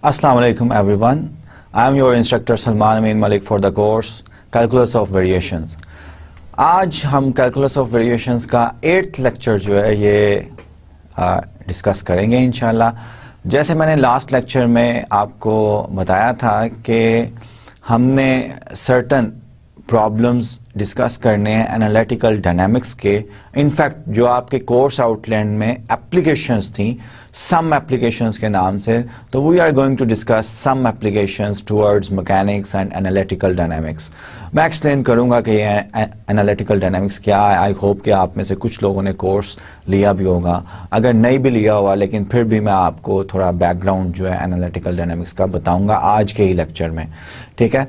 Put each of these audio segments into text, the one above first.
Assalamu alaikum everyone. I am your instructor Salman Amin Malik for the course Calculus of Variations. आज हम Calculus of Variations का 8th lecture जो है ये discuss करेंगे इंशाल्लाह। जैसे मैंने लास्ट लेक्चर में आपको बताया था कि हमने सर्टन प्रॉब्लम्स डिस्कस करने हैं एनालिटिकल डायनामिक्स के। इनफैक्ट जो आपके कोर्स आउटलाइन में एप्लीकेशंस थी, सम एप्लीकेशंस के नाम से, तो we are going to discuss some applications towards mechanics and analytical dynamics. मैं एक्सप्लेन करूंगा कि ये एनालिटिकल डायनामिक्स क्या है। आई होप कि आप में से कुछ लोगों ने कोर्स लिया भी होगा, अगर नहीं भी लिया हुआ लेकिन फिर भी मैं आपको थोड़ा बैकग्राउंड जो है एनालिटिकल डायनामिक्स का बताऊंगा आज के ही लेक्चर में, ठीक है।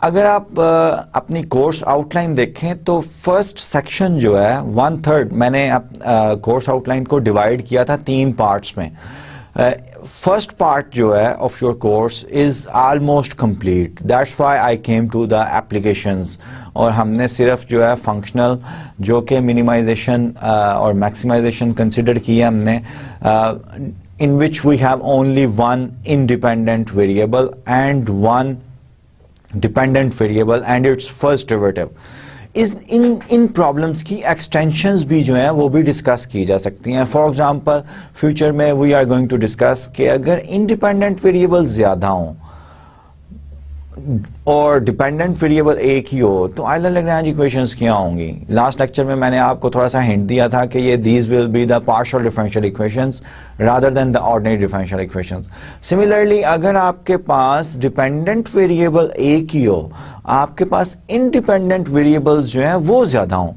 अगर आप अपनी कोर्स आउटलाइन देखें तो फर्स्ट सेक्शन जो है 1/3 मैंने कोर्स आउटलाइन को डिवाइड किया था 3 पार्ट्स में। फर्स्ट पार्ट जो है of your course is almost complete, that's why I came to the applications. और हमने सिर्फ जो है फंक्शनल जो कि मिनिमाइजेशन और मैक्सिमाइजेशन कंसिडर किया हमने, in which we have only one independent variable and one dependent variable and its first derivative। In problems की एक्सटेंशंस भी जो हैं वो भी डिस्कस की जा सकती हैं। फॉर एग्जांपल फ्यूचर में we are going to discuss कि अगर इंडिपेंडेंट वेरिएबल ज्यादा हों और डिपेंडेंट वेरिएबल एक ही हो तो आइलर लैग्रेंज इक्वेशंस क्या होंगी। लास्ट लेक्चर में मैंने आपको थोड़ा सा हिंट दिया था कि ये these will be the partial differential equations rather than the ordinary differential equations. Similarly अगर आपके पास डिपेंडेंट वेरिएबल एक ही हो, आपके पास इंडिपेंडेंट वेरिएबल्स जो हैं वो ज्यादा हों,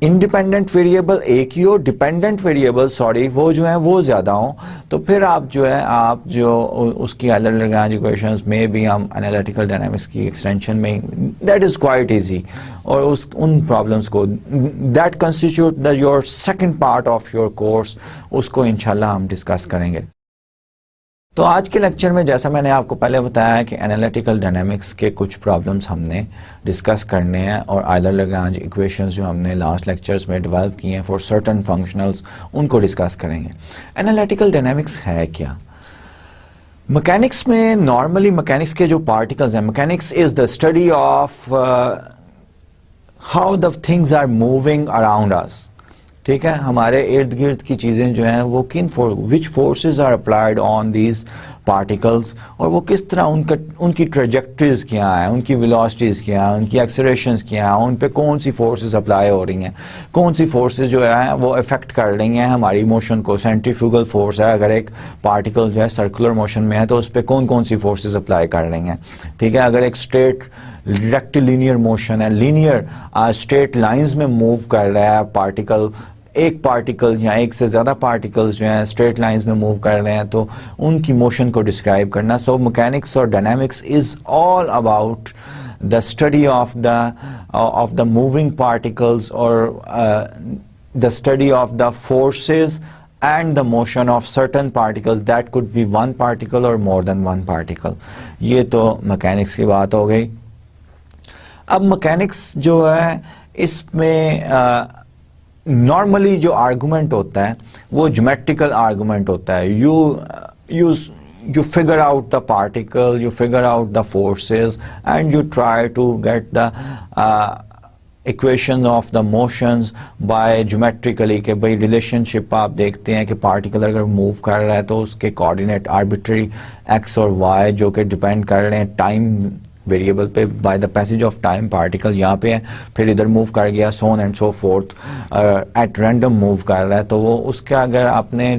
इंडिपेंडेंट वेरिएबल एक ही हो, डिपेंडेंट वेरिएबल वो जो है वो ज्यादा हो, तो फिर आप जो है आप जो उसकी आइलर लैग्रेंज इक्वेशंस में भी हम एनालिटिकल डायनामिक्स की एक्सटेंशन में, दैट इज क्वाइट इजी। और उन प्रॉब्लम्स को that constitute the your second part of your course, उसको इंशाल्लाह हम डिस्कस करेंगे। तो आज के लेक्चर में जैसा मैंने आपको पहले बताया कि एनालिटिकल डायनामिक्स के कुछ प्रॉब्लम्स हमने डिस्कस करने हैं और आइलर लैग्रेंज इक्वेशंस जो हमने लास्ट लेक्चर्स में डेवलप किए हैं फॉर सर्टेन फंक्शनल्स, उनको डिस्कस करेंगे। एनालिटिकल डायनामिक्स है क्या? मैकेनिक्स में नॉर्मली मैकेनिक्स के जो पार्टिकल्स हैं, mechanics is the study of how the things are moving around us, ठीक है। हमारे इर्द गिर्द की चीजें जो हैं वो which forces are applied on these particles, और वो किस तरह उनकी ट्रेजेक्टरीज क्या है, उनकी वेलोसिटीज क्या है, उनकी एक्सेलरेशंस क्या है, उन पे कौन सी फोर्सेस अप्लाई हो रही हैं, कौन सी फोर्सेस जो है वो इफेक्ट कर रही हैं हमारी मोशन को। सेंट्रीफ्यूगल फोर्स है, अगर एक पार्टिकल जो है सर्कुलर मोशन में है तो उस पर कौन कौन सी फोर्सेस अप्लाई कर रही हैं, ठीक है। अगर एक स्ट्रेट रेक्टिलिनियर मोशन है, लीनियर स्ट्रेट लाइंस में मूव कर रहा है पार्टिकल, एक पार्टिकल या एक से ज्यादा पार्टिकल्स जो हैं स्ट्रेट लाइंस में मूव कर रहे हैं, तो उनकी मोशन को डिस्क्राइब करना। सो मैकेनिक्स और dynamics is all about the study of the moving particles और the study of the forces and the motion of certain particles, that could be one particle or more than one particle। ये तो mechanics की बात हो गई। अब mechanics जो है इसमें नॉर्मली जो आर्गुमेंट होता है वो ज्योमेट्रिकल आर्गुमेंट होता है। you figure out the particle, you figure out the forces and you try to get the equation of the motions by geometrically के भाई रिलेशनशिप आप देखते हैं कि पार्टिकल अगर मूव कर रहा है तो उसके कोऑर्डिनेट आर्बिट्री x और y जो कि डिपेंड कर रहे हैं टाइम वेरिएबल पे, by the passage of time particle यहाँ पे है, फिर इधर मूव कर गया, सो on and so fourth, at random move कर रहा है, तो वो उसका अगर आपने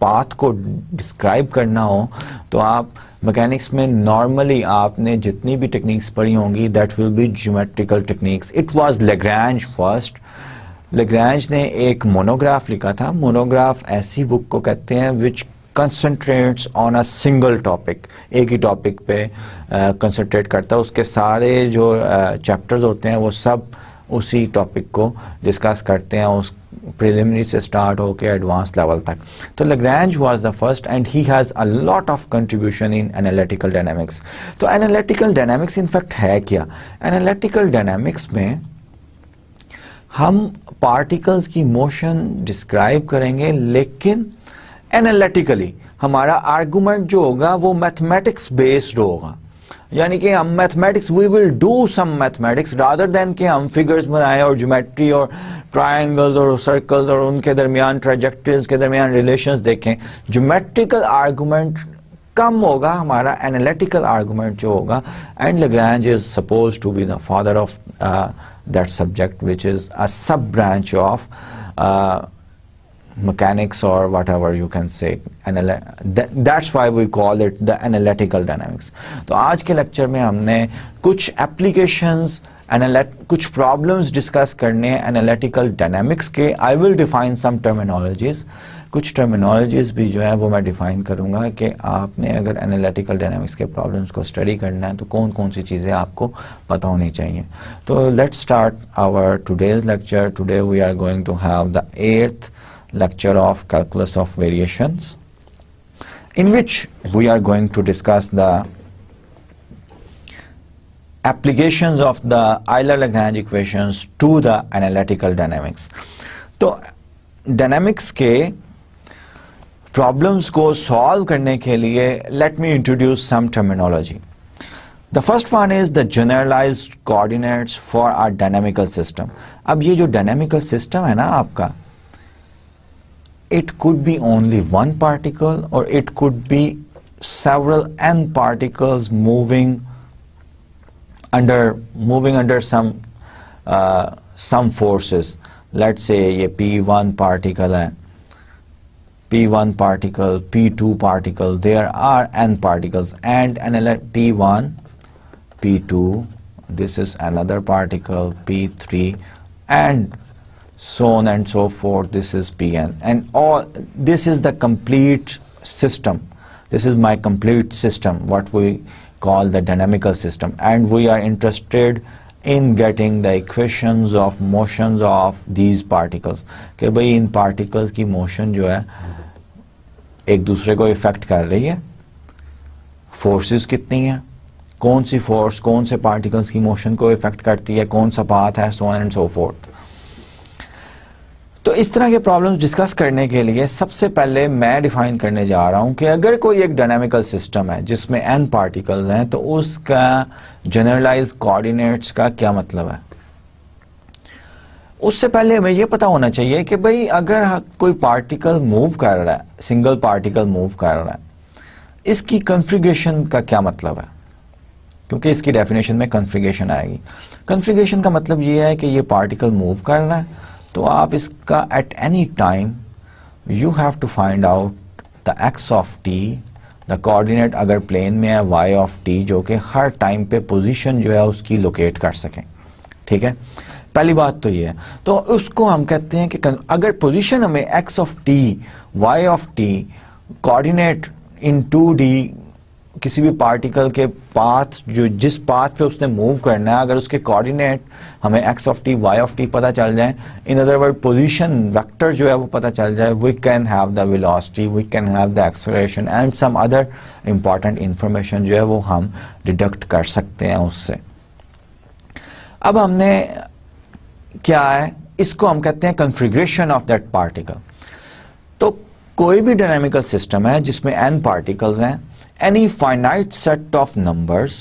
पाथ को डिस्क्राइब करना हो तो आप मैकेनिक्स में नॉर्मली आपने जितनी भी टेक्निक्स पढ़ी होंगी that will be geometrical techniques. It was Lagrange first. Lagrange ने एक मोनोग्राफ लिखा था। मोनोग्राफ ऐसी बुक को कहते हैं विच कंसंट्रेट्स ऑन अ सिंगल टॉपिक, एक ही टॉपिक पे कंसंट्रेट करता है, उसके सारे जो चैप्टर्स होते हैं वो सब उसी टॉपिक को डिस्कस करते हैं, उस प्रिलिमिनरी से स्टार्ट होकर एडवांस लेवल तक। तो Lagrange was the first and he has a lot of contribution in analytical dynamics. तो एनालिटिकल डायनामिक्स इनफैक्ट है क्या? एनालिटिकल डायनामिक्स में हम पार्टिकल्स की मोशन डिस्क्राइब करेंगे लेकिन एनालिटिकली, हमारा आर्गुमेंट जो होगा वो मैथमेटिक्स बेस्ड होगा, यानी कि हम mathematics, we will do some mathematics rather than कि हम फिगर्स बनाएं और ज्योमेट्री और ट्रायंगल्स और सर्कल्स और उनके दरमियान ट्रेजेक्टरीज के दरमियान रिलेशंस देखें। ज्योमेट्रिकल आर्गुमेंट कम होगा, हमारा एनालिटिकल आर्गुमेंट जो होगा, and Lagrange is suppose to be the father of that subject which is a sub branch of mechanics or whatever you can say. That's why we call it the analytical dynamics. तो आज के lecture में हमने कुछ applications, कुछ problems discuss करने हैं analytical dynamics के। I will define some terminologies, कुछ टर्मिनोलॉजीज भी जो है वो मैं डिफाइन करूंगा कि आपने अगर एनालिटिकल डायनामिक्स के प्रॉब्लम्स को स्टडी करना है तो कौन कौन सी चीज़ें आपको पता होनी चाहिए। तो let's start our today's lecture. Today we are going to have the 8th lecture of calculus of variations, in which we are going to discuss the applications of the Euler-Lagrange equations to the analytical dynamics. तो dynamics के problems को solve करने के लिए let me introduce some terminology. The first one is the generalized coordinates for our dynamical system. अब ये जो dynamical system है ना आपका, it could be only one particle or it could be several n particles moving under some forces. Let's say ये P1 particle है, P1 particle, P2 particle, there are n particles, and P1, P2, this is another particle, P3, and so on and so forth. This is Pn, and all this is the complete system. This is my complete system, what we call the dynamical system, and we are interested in getting the equations of motions of these particles. कि भाई इन particles की motion जो है एक दूसरे को effect कर रही है, फोर्सेस कितनी हैं, कौन सी फोर्स कौन से पार्टिकल्स की मोशन को इफेक्ट करती है, कौन सा पाथ है, so on and so fourth. तो इस तरह के प्रॉब्लम्स डिस्कस करने के लिए सबसे पहले मैं डिफाइन करने जा रहा हूं कि अगर कोई एक डायनामिकल सिस्टम है जिसमें n पार्टिकल्स हैं तो उसका जनरलाइज कोऑर्डिनेट्स का क्या मतलब है। उससे पहले हमें यह पता होना चाहिए कि भाई अगर कोई पार्टिकल मूव कर रहा है, सिंगल पार्टिकल मूव कर रहा है, इसकी कॉन्फ़िगरेशन का क्या मतलब है, क्योंकि इसकी डेफिनेशन में कॉन्फ़िगरेशन आएगी। कॉन्फ़िगरेशन का मतलब ये है कि ये पार्टिकल मूव कर रहा है तो आप इसका at any time you have to find out the x of t, the coordinate अगर प्लेन में है वाई ऑफ टी, जो कि हर टाइम पे पोजीशन जो है उसकी लोकेट कर सकें। ठीक है, पहली बात तो ये है। तो उसको हम कहते हैं कि अगर पोजीशन हमें x of t, y of t, coordinate in 2D किसी भी पार्टिकल के पाथ जो जिस पाथ पे उसने मूव करना है, अगर उसके कोऑर्डिनेट हमें x of t, y of t पता चल जाए, in other word position vector जो है वो पता चल जाए, we can have the velocity, we can have the acceleration and some other important information जो है वो हम डिडक्ट कर सकते हैं उससे। अब हमने क्या है, इसको हम कहते हैं कॉन्फ़िगरेशन ऑफ दैट पार्टिकल। तो कोई भी डायनामिकल सिस्टम है जिसमें n पार्टिकल्स हैं, any finite set of numbers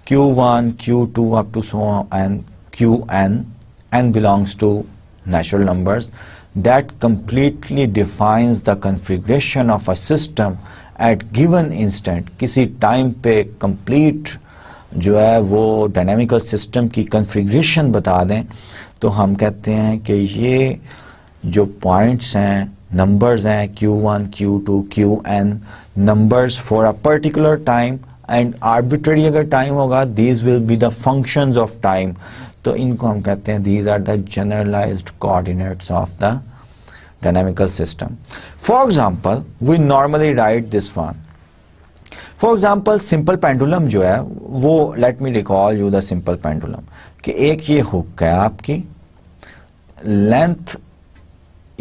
q1, q2 up to so on and qn, n belongs to natural numbers, that completely defines the configuration of a system at given instant. किसी time पे complete जो है वो dynamical system की configuration बता दें तो हम कहते हैं कि ये जो पॉइंट्स हैं, numbers हैं q1, q2, qn, numbers for a particular time and arbitrary अगर time होगा, these will be the functions of time, तो इनको हम कहते हैं these are the generalized coordinates of the dynamical system. For example, we normally write this one. For example, simple pendulum जो है वो, let me recall you the simple pendulum, कि एक ये हुक है आपकी, लेंथ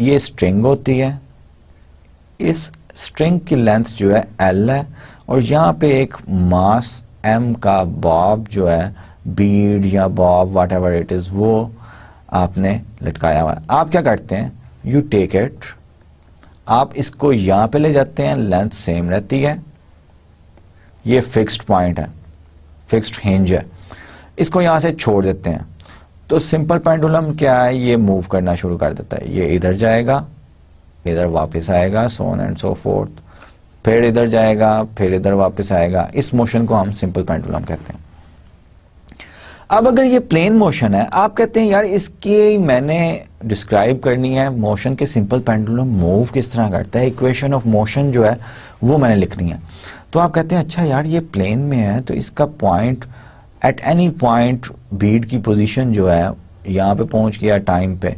ये स्ट्रिंग होती है, इस स्ट्रिंग की लेंथ जो है L है, और यहाँ पे एक मास M का बॉब जो है, बीड या Bob what ever it is, वो आपने लटकाया हुआ है। आप क्या करते हैं, यू टेक इट, आप इसको यहां पे ले जाते हैं, लेंथ सेम रहती है, ये फिक्स्ड पॉइंट है, फिक्स्ड हिंज है, इसको यहां से छोड़ देते हैं तो सिंपल पेंडुलम क्या है, ये मूव करना शुरू कर देता है। ये इधर जाएगा, इधर वापस आएगा, सो ऑन एंड सो फोर्थ, फिर इधर जाएगा, फिर इधर वापस आएगा। इस मोशन को हम सिंपल पेंडुलम कहते हैं। अब अगर ये प्लेन मोशन है, आप कहते हैं यार इसकी मैंने डिस्क्राइब करनी है मोशन के सिंपल पेंडुलम मूव किस तरह करता है, इक्वेशन ऑफ मोशन जो है वो मैंने लिखनी है। तो आप कहते हैं अच्छा यार ये प्लेन में है तो इसका point at any point Beed की पोजीशन जो है, यहाँ पे पहुंच गया टाइम पे,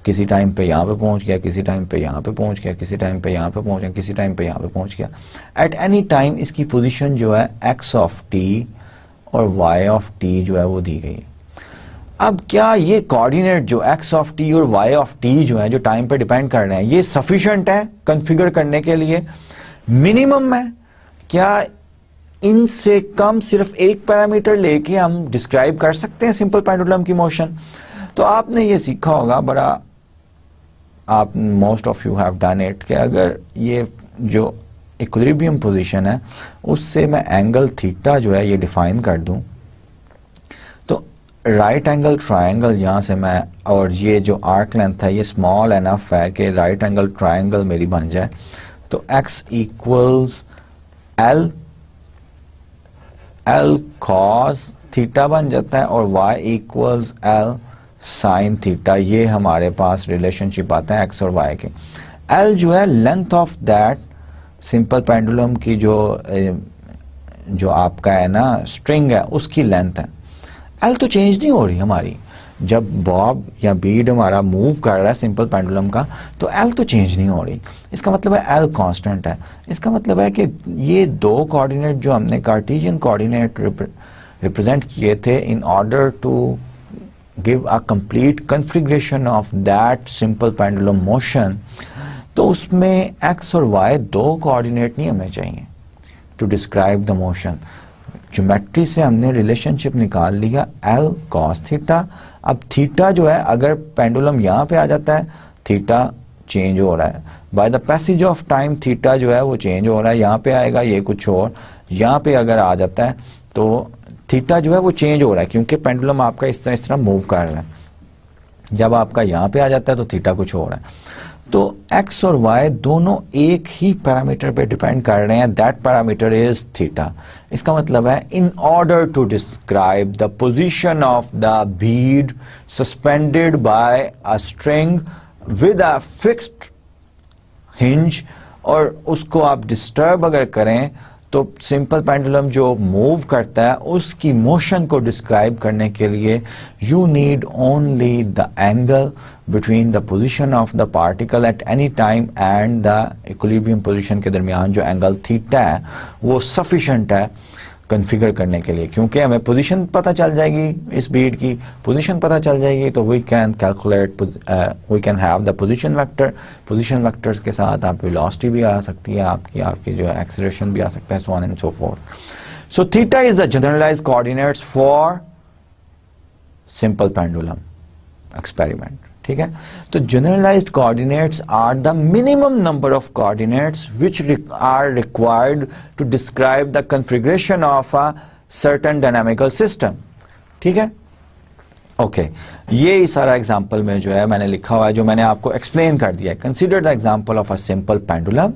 किसी टाइम पे यहाँ पे पहुंच गया, किसी टाइम पे यहाँ पे पहुंच गया, किसी टाइम पे यहाँ पे पहुंच गया, किसी टाइम पे यहाँ पे पहुंच गया। एट एनी टाइम इसकी पोजीशन जो है एक्स ऑफ टी और वाई ऑफ टी जो है वो दी गई है। अब क्या ये कोऑर्डिनेट जो एक्स ऑफ टी और वाई ऑफ टी जो है, जो टाइम पे डिपेंड कर रहे हैं, ये सफिशिएंट है कॉन्फ़िगर करने के लिए, मिनिमम है? क्या इनसे कम सिर्फ एक पैरामीटर लेके हम डिस्क्राइब कर सकते हैं सिंपल पेंडुलम की मोशन? तो आपने ये सीखा होगा बड़ा, आप most of you have done it, कि अगर ये जो इक्विलिब्रियम पोजीशन है उससे मैं एंगल थीटा जो है ये डिफाइन कर दूं, तो राइट एंगल ट्रायंगल यहां से मैं, और ये जो आर्क लेंथ है ये स्मॉल एनफ है कि राइट एंगल ट्रायंगल मेरी बन जाए, तो x equals L cos theta बन जाता है और y equals L sin theta. ये हमारे पास रिलेशनशिप आता है x और y के। L जो है length of that simple pendulum की जो आपका है ना स्ट्रिंग है, उसकी लेंथ है। L तो चेंज नहीं हो रही हमारी, जब बॉब या बीड हमारा मूव कर रहा है सिंपल पेंडुलम का तो L तो चेंज नहीं हो रही। इसका मतलब है L कांस्टेंट है। इसका मतलब है कि ये दो कोऑर्डिनेट जो हमने कार्टेशियन कोऑर्डिनेट रिप्रेजेंट किए थे in order to give a complete configuration of that simple pendulum motion, तो उसमें x और y दो कोऑर्डिनेट नहीं हमें चाहिए to describe the motion. Geometry से हमने रिलेशनशिप निकाल लिया L cos थीटा। अब थीटा जो है अगर पेंडुलम यहाँ पे आ जाता है, थीटा चेंज हो रहा है by the passage of time, theta जो है वो चेंज हो रहा है, यहाँ पे आएगा ये कुछ और, यहाँ पे अगर आ जाता है तो थीटा जो है वो चेंज हो रहा है क्योंकि पेंडुलम आपका इस तरह मूव कर रहा है। जब आपका यहाँ पे आ जाता है तो थीटा कुछ हो रहा है। तो x और y दोनों एक ही पैरामीटर पे डिपेंड कर रहे हैं, दैट पैरामीटर इज थीटा। इसका मतलब है in order to describe the position of the bead suspended by a string with a fixed hinge, और उसको आप डिस्टर्ब अगर करें तो सिंपल पेंडुलम जो मूव करता है उसकी मोशन को डिस्क्राइब करने के लिए you need only the angle between the position of the particle at any time and the equilibrium position के दरमियान जो एंगल थीटा है वो सफिशिएंट है कॉन्फ़िगर करने के लिए, क्योंकि हमें पोजीशन पता चल जाएगी, इस बीड की पोजीशन पता चल जाएगी तो we can calculate, we can have the position vector. Position vectors के साथ आप वेलोसिटी भी आ सकती है, आपकी जो है एक्सेलरेशन भी आ सकता है, so on and so forth. So theta is the generalised coordinates for simple pendulum experiment. ठीक है, तो generalised coordinates are the minimum number of coordinates which are required to describe the configuration of a certain dynamical system. ठीक है, okay, ये सारा example में जो है मैंने लिखा हुआ है, जो मैंने आपको एक्सप्लेन कर दिया है। Consider the example of a simple pendulum.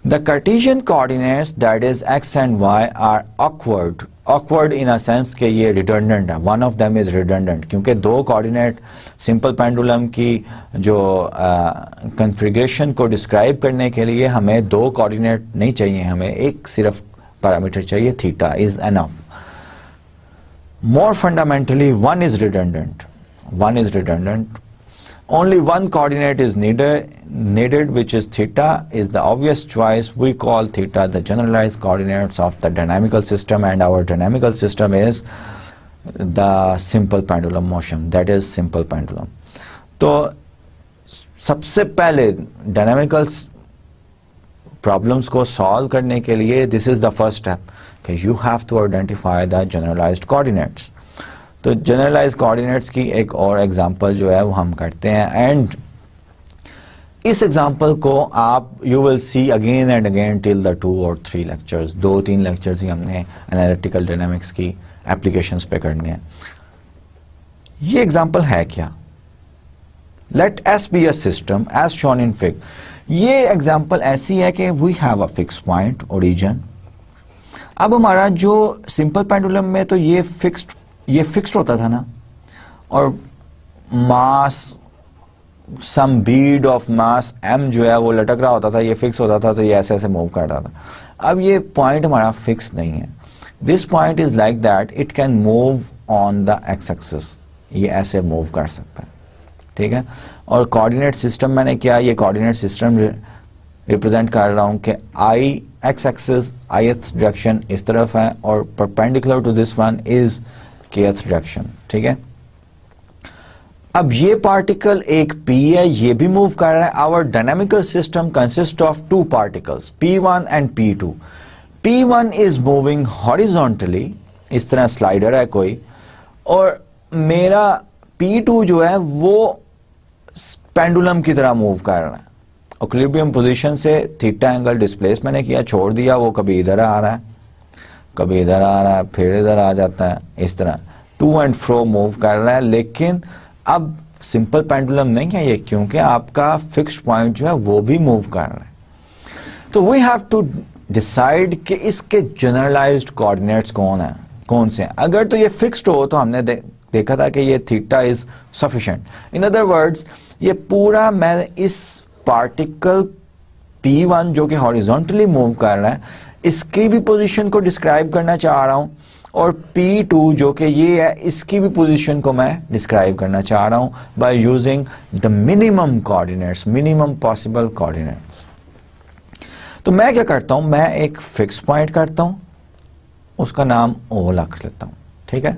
The Cartesian coordinates, that is x and y, are awkward in a sense कि ये redundant है, one of them is redundant, क्योंकि दो कोऑर्डिनेट सिंपल पेंडुलम की जो कॉन्फ़िगरेशन को डिस्क्राइब करने के लिए हमें दो कोऑर्डिनेट नहीं चाहिए, हमें एक सिर्फ पैरामीटर चाहिए, theta is enough. More fundamentally, one is redundant. Only one coordinate is needed, which is theta, is the obvious choice. We call theta the generalized coordinates of the dynamical system, and our dynamical system is the simple pendulum motion, that is simple pendulum. तो सबसे पहले dynamical problems को solve करने के लिए this is the first step, कि you have to identify the generalized coordinates. तो generalise coordinates की एक और एग्जांपल जो है वो हम करते हैं, एंड इस एग्जाम्पल को आप you will see again and again till the 2 और 3 लेक्चर्स, 2-3 लेक्चर्स ही हमने एनालिटिकल डायनामिक्स की एप्लीकेशंस पे करने हैं। ये एग्जाम्पल है क्या? Let us be a system as shown in fig. ये एग्जाम्पल ऐसी है कि we have a fix point origin. अब हमारा जो सिंपल पेंडुलम में तो ये फिक्स्ड होता था ना, और मास सम बीड ऑफ मास m जो है वो लटक रहा होता था, ये फिक्स होता था, तो ये ऐसे ऐसे मूव कर रहा था। अब ये पॉइंट हमारा फिक्स नहीं है। This point is like that, it can move on the x axis, ये ऐसे मूव कर सकता है, ठीक है। और कोऑर्डिनेट सिस्टम मैंने क्या, ये कोऑर्डिनेट सिस्टम रिप्रेजेंट कर रहा हूं कि i x axis ith direction इस तरफ है और perpendicular to this one is kth direction, ठीक है। अब ये पार्टिकल एक P है, ये भी मूव कर रहा है। Our dynamical system consist of 2 particles P1 and P2। P1 is moving horizontally, इस तरह स्लाइडर है कोई, और मेरा P2 जो है वो पेंडुलम की तरह मूव कर रहा है। इक्विलिब्रियम पोजीशन से थीटा एंगल डिस्प्लेस मैंने किया, छोड़ दिया, वो कभी इधर आ रहा है, कभी इधर आ रहा है, फिर इधर आ जाता है, इस तरह टू एंड फ्रो मूव कर रहा है। लेकिन अब सिंपल पेंडुलम नहीं है ये, क्योंकि आपका फिक्स्ड पॉइंट जो है वो भी मूव कर रहा है। तो वी हैव टू डिसाइड कि इसके जनरलाइज्ड कोऑर्डिनेट्स कौन से हैं। अगर तो ये फिक्स्ड हो तो हमने देखा था कि ये theta is sufficient. In other words, ये पूरा मैं इस पार्टिकल P1 जो कि हॉरिजॉन्टली मूव कर रहा है, इसकी भी पोजीशन को डिस्क्राइब करना चाह रहा हूं, और P2 जो कि ये है, इसकी भी पोजीशन को मैं डिस्क्राइब करना चाह रहा हूं by using the minimum coordinates, minimum possible coordinates. तो मैं क्या करता हूं, मैं एक फिक्स पॉइंट करता हूं, उसका नाम O रख लेता हूं, ठीक है।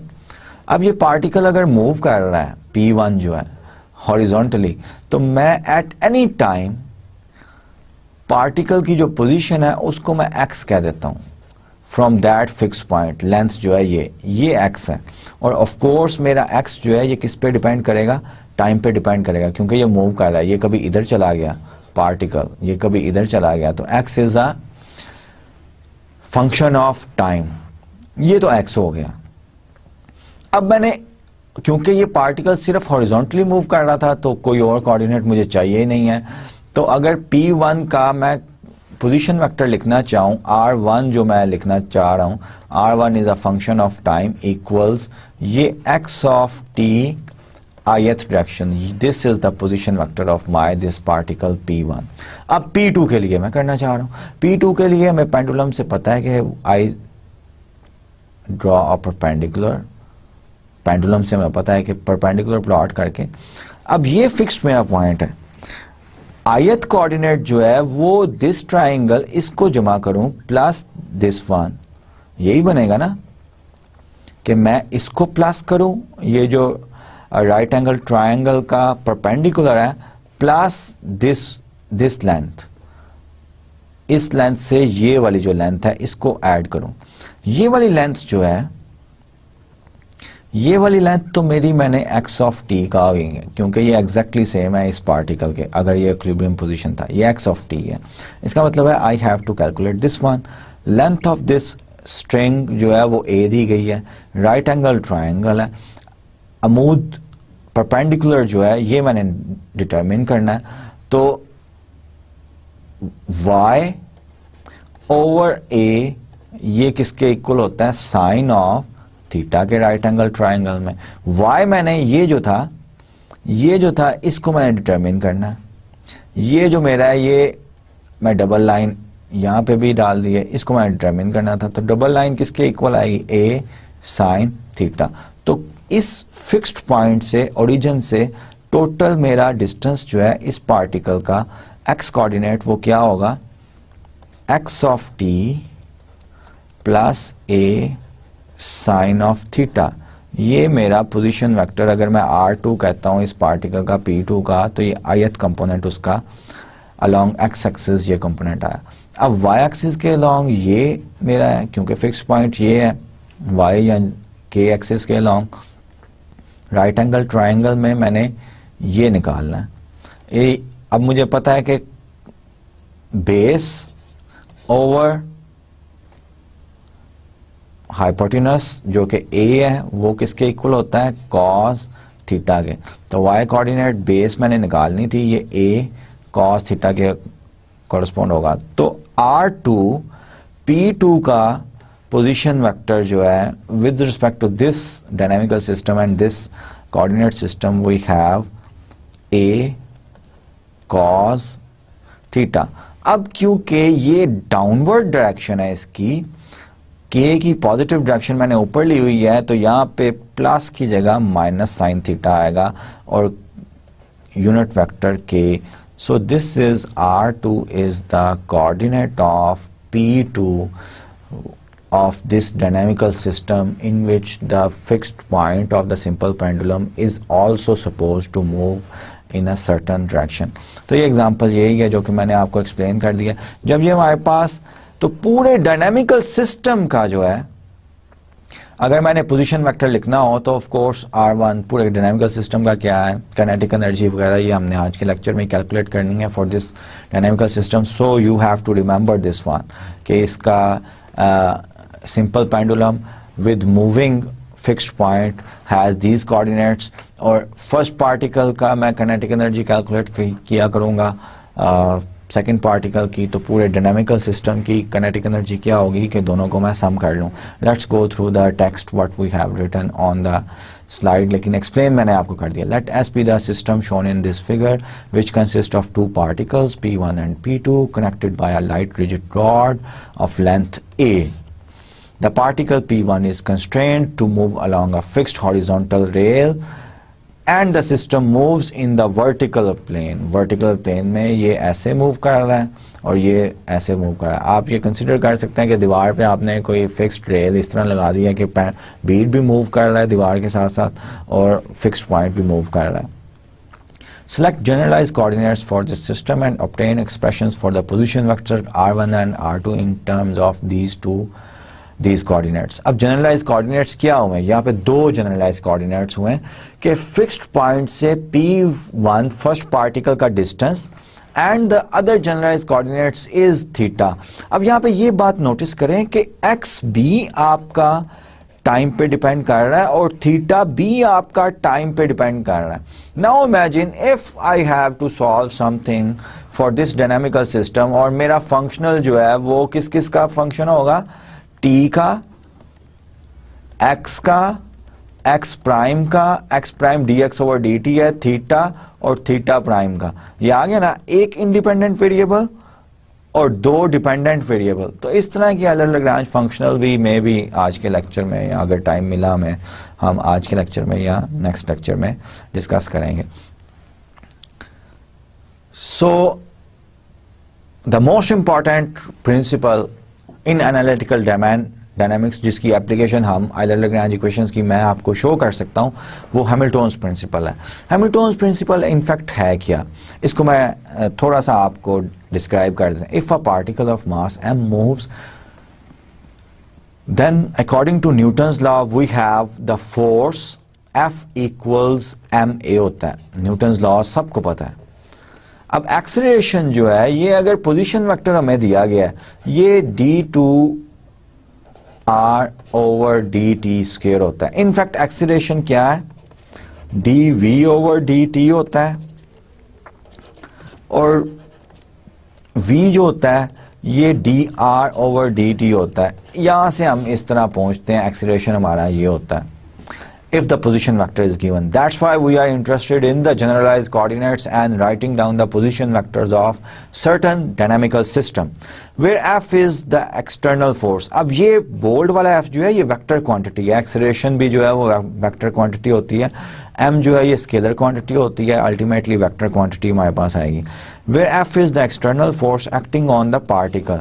अब ये पार्टिकल अगर मूव कर रहा है P1 जो है हॉरिजॉन्टली, तो मैं एट एनी टाइम पार्टिकल की जो पोजीशन है उसको मैं x कह देता हूं from that fix point. Length जो है ये x है, और ऑफ कोर्स मेरा x जो है ये किस पे डिपेंड करेगा, टाइम पे डिपेंड करेगा, क्योंकि ये मूव कर रहा है। ये कभी इधर चला गया पार्टिकल, ये कभी इधर चला गया, तो x is a function of time. ये तो x हो गया। अब मैंने, क्योंकि ये पार्टिकल सिर्फ हॉरिजॉन्टली मूव कर रहा था, तो कोई और कोऑर्डिनेट मुझे चाहिए ही नहीं है। तो अगर P1 का मैं पोजीशन वेक्टर लिखना चाहूं, R1 जो मैं लिखना चाह रहा हूं, R1 is a function of time equals ये x of t ith direction, this is the position vector of my this particle P1। अब P2 के लिए मैं करना चाह रहा हूं, P2 के लिए मैं पेंडुलम से पता है कि I draw a perpendicular, pendulum से मैं पता है कि परपेंडिकुलर प्लॉट करके, अब ये फिक्स्ड मेरा पॉइंट है। ith कोऑर्डिनेट जो है वो दिस ट्राइंगल, इसको जमा करूं प्लस दिस वन, यही बनेगा ना, कि मैं इसको प्लस करूं, ये जो राइट एंगल ट्राइंगल का परपेंडिकुलर है, प्लस दिस लेंथ, इस लेंथ से ये वाली जो लेंथ है इसको ऐड करूं। ये वाली लेंथ जो है, ये वाली लेंथ तो मेरी मैंने x ऑफ t का हुई है, क्योंकि ये एग्जैक्टली सेम है इस पार्टिकल के। अगर ये इक्विलिब्रियम पोजीशन था, ये x ऑफ t है, इसका मतलब है I have to calculate this one. Length of this string जो है वो a दी गई है, राइट एंगल ट्राइंगल है, अमूद परपेंडिकुलर जो है ये मैंने डिटरमिन करना है। तो y ओवर a ये किसके इक्वल होता है, साइन ऑफ थीटा के राइट एंगल ट्राइंगल में। y मैंने ये जो था इसको मैंने डिटरमिन करना है। ये जो मेरा है, ये मैं डबल लाइन यहां पे भी डाल दी है, इसको मैंने डिटरमिन करना था। तो डबल लाइन किसके इक्वल आएगी, a साइन थीटा। तो इस फिक्स्ड पॉइंट से, ओरिजिन से टोटल मेरा डिस्टेंस जो है इस पार्टिकल का x कोऑर्डिनेट वो क्या होगा, x of t plus a sine of theta. ये मेरा पोजीशन वेक्टर, अगर मैं R2 कहता हूं इस पार्टिकल का P2 का, तो ये ith कंपोनेंट उसका अलोंग x एक्सिस ये कंपोनेंट आया। अब y एक्सिस के अलोंग ये मेरा है, क्योंकि फिक्स पॉइंट ये है, y या k एक्सिस के अलोंग राइट एंगल ट्राइंगल में मैंने ये निकालना है। अब मुझे पता है कि बेस ओवर हाइपोटेनस जो कि a है वो किसके इक्वल होता है, कॉस थीटा के। तो y कोऑर्डिनेट बेस मैंने निकालनी थी, ये a कॉस थीटा के कॉरस्पॉन्ड होगा। तो R2 P2 का पोजीशन वेक्टर जो है with respect to this dynamical system and this coordinate system we have a cos theta. अब क्योंकि ये डाउनवर्ड डायरेक्शन है इसकी, k की पॉजिटिव डायरेक्शन मैंने ऊपर ली हुई है, तो यहाँ पे प्लस की जगह माइनस साइन थीटा आएगा और unit vector k। So this is R2 is the coordinate of P2 of this dynamical system in which the fixed point of the simple pendulum is also supposed to move in a certain direction। तो ये example यही है जो कि मैंने आपको explain कर दिया। जब ये हमारे पास, तो पूरे डायनामिकल सिस्टम का जो है, अगर मैंने पोजीशन वेक्टर लिखना हो तो ऑफ कोर्स R1 पूरे डायनामिकल सिस्टम का क्या है, काइनेटिक एनर्जी वगैरह, ये हमने आज के लेक्चर में कैलकुलेट करनी है for this dynamical system. So you have to remember this one कि इसका simple pendulum with moving fixed point has these coordinates, और फर्स्ट पार्टिकल का मैं काइनेटिक एनर्जी कैलकुलेट किया करूंगा सेकंड पार्टिकल की, तो पूरे डायनामिकल सिस्टम की काइनेटिक एनर्जी क्या होगी कि दोनों को मैं सम कर लूं। Let's go through the text what we have written on the slide, लेकिन एक्सप्लेन मैंने आपको कर दिया। Let us be the system shown in this figure which consist of two particles P1 and P2 connected by a light rigid rod of length A। The particle P1 is constrained to move along a fixed horizontal rail and the system moves in the vertical plane। Vertical plane में ये ऐसे move कर रहा है और ये ऐसे move कर रहा है। आप ये कंसिडर कर सकते हैं कि दीवार पे आपने कोई फिक्स्ड रेल इस तरह लगा दी है कि बीट भी मूव कर रहा है दीवार के साथ साथ और फिक्स्ड पॉइंट भी मूव कर रहा है। Select generalized coordinates for this system and obtain expressions for the position vector R1 and R2 in terms of these coordinates। अब जनरलाइज कोऑर्डिनेट्स क्या हुए, यहाँ पे दो जनरलाइज कोऑर्डिनेट्स हुए कि फिक्स्ड पॉइंट से P1 फर्स्ट पार्टिकल का distance and the other generalize coordinates is theta. अब यहाँ पे ये बात नोटिस करें कि एक्स भी आपका टाइम पे डिपेंड कर रहा है और थीटा भी आपका टाइम पे डिपेंड कर रहा है। Now imagine if I have to solve something for this dynamical system और मेरा फंक्शनल जो है वो किस किस का फंक्शन होगा, t का, x का, x प्राइम का, x prime dx over dt है, थीटा और थीटा प्राइम का। ये आ गया ना, एक इंडिपेंडेंट वेरिएबल और दो डिपेंडेंट वेरिएबल। तो इस तरह की लैग्रांज फंक्शनल भी मे भी आज के लेक्चर में, या अगर टाइम मिला हमें, हम आज के लेक्चर में या नेक्स्ट लेक्चर में डिस्कस करेंगे। So the most important principle in analytical dynamics जिसकी एप्लीकेशन हम आइलर-लैग्रेंज इक्वेशंस की मैं आपको शो कर सकता हूं, वो हैमिल्टन्स प्रिंसिपल है। हैमिल्टन्स प्रिंसिपल इनफैक्ट है क्या, इसको मैं थोड़ा सा आपको डिस्क्राइब कर देता हूं। If a particle of mass m moves, then according to Newton's law we have the force F equals ma होता है। न्यूटन्स लॉ सबको पता है। अब एक्सेलरेशन जो है, ये अगर पोजीशन वेक्टर हमें दिया गया है, ये d2r ओवर dt स्क्वायर होता है। इनफैक्ट एक्सेलरेशन क्या है, dv ओवर dt होता है, और v जो होता है ये dr ओवर dt होता है। यहां से हम इस तरह पहुंचते हैं, एक्सेलरेशन हमारा ये होता है if the position vector is given। That's why we are interested in the generalized coordinates and writing down the position vectors of certain dynamical system where F is the external force। अब ये bold वाला F जो है ये vector quantity है, acceleration भी जो है वो वेक्टर क्वांटिटी होती है, M जो है ये स्केलर क्वांटिटी होती है, अल्टीमेटली वेक्टर क्वांटिटी हमारे पास आएगी। where F is the external force acting on the particle।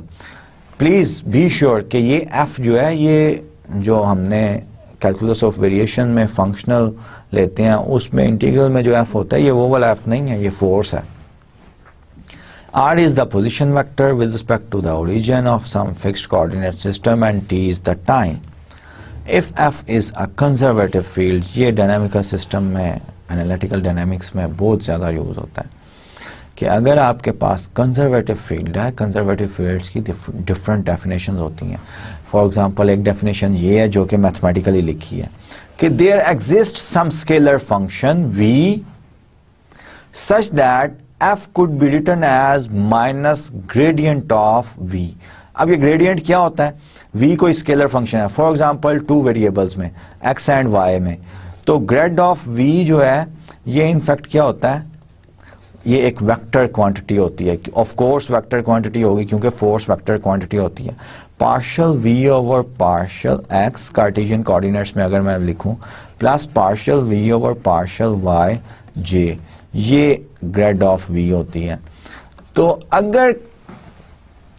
Please be sure कि ये F जो है, ये जो हमने कैलकुलस ऑफ वेरिएशन में फंक्शनल लेते हैं उसमें इंटीग्रल में जो f होता है ये वो वाला f नहीं है, ये फोर्स है। R is the position vector with respect to the origin of some fixed coordinate system and t is the time। If f is a conservative field, ये डायनामिकल सिस्टम में, एनालिटिकल डायनामिक्स में बहुत ज़्यादा use होता है। कि अगर आपके पास कंजर्वेटिव फील्ड है, कंजर्वेटिव फील्ड्स की डिफरेंट डेफिनेशंस होती हैं. फॉर एग्जांपल एक डेफिनेशन ये है जो कि मैथमेटिकली लिखी है कि there exist some scalar function v such that f could be written as minus gradient of v. अब ये ग्रेडियंट क्या होता है? v कोई स्केलर फंक्शन है, फॉर एग्जांपल 2 वेरिएबल्स में x एंड y में. तो ग्रेड ऑफ v जो है ये इनफैक्ट क्या होता है? ये एक वेक्टर क्वांटिटी होती है. ऑफ कोर्स वेक्टर क्वांटिटी होगी क्योंकि फोर्स वेक्टर क्वांटिटी होती है. Partial v over partial x Cartesian coordinates में अगर मैं लिखूं plus partial v over partial y j, ये ग्रेड ऑफ v होती है. तो अगर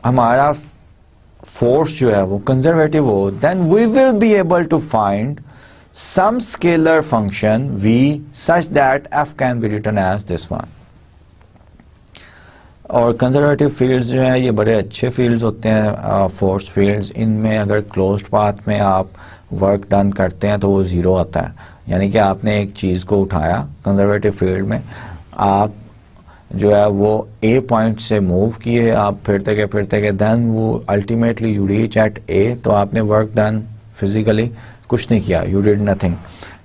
हमारा फोर्स जो है वो कंजर्वेटिव हो then we will be able to find some scalar function v such that f can be written as this one. और कंजर्वेटिव फील्ड्स जो हैं ये बड़े अच्छे फील्ड्स होते हैं, फोर्स फील्ड्स. इनमें अगर क्लोज्ड पाथ में आप वर्क डन करते हैं तो वो ज़ीरो आता है. यानी कि आपने एक चीज़ को उठाया कंजर्वेटिव फील्ड में, आप जो है वो ए पॉइंट से मूव किए, आप फिरते गए देन वो अल्टीमेटली यू रीच एट ए. तो आपने वर्क डन फिजिकली कुछ नहीं किया, you did nothing.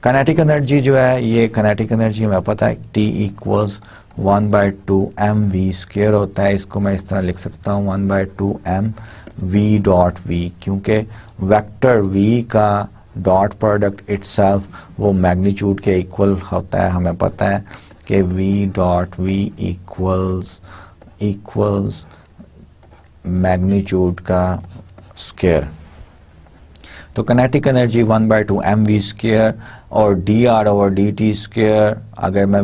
Kinetic energy जो है ये काइनेटिक एनर्जी हमें पता है T इक्वल्स 1/2 mv² होता है. इसको मैं इस तरह लिख सकता हूँ 1/2 mv डॉट v, क्योंकि वेक्टर v का डॉट प्रोडक्ट इटसेल्फ वो मैग्नीट्यूड के इक्वल होता है. हमें पता है कि v dot v equals magnitude का स्क्वायर. तो काइनेटिक एनर्जी 1/2 mv² और dr ओवर dt². अगर मैं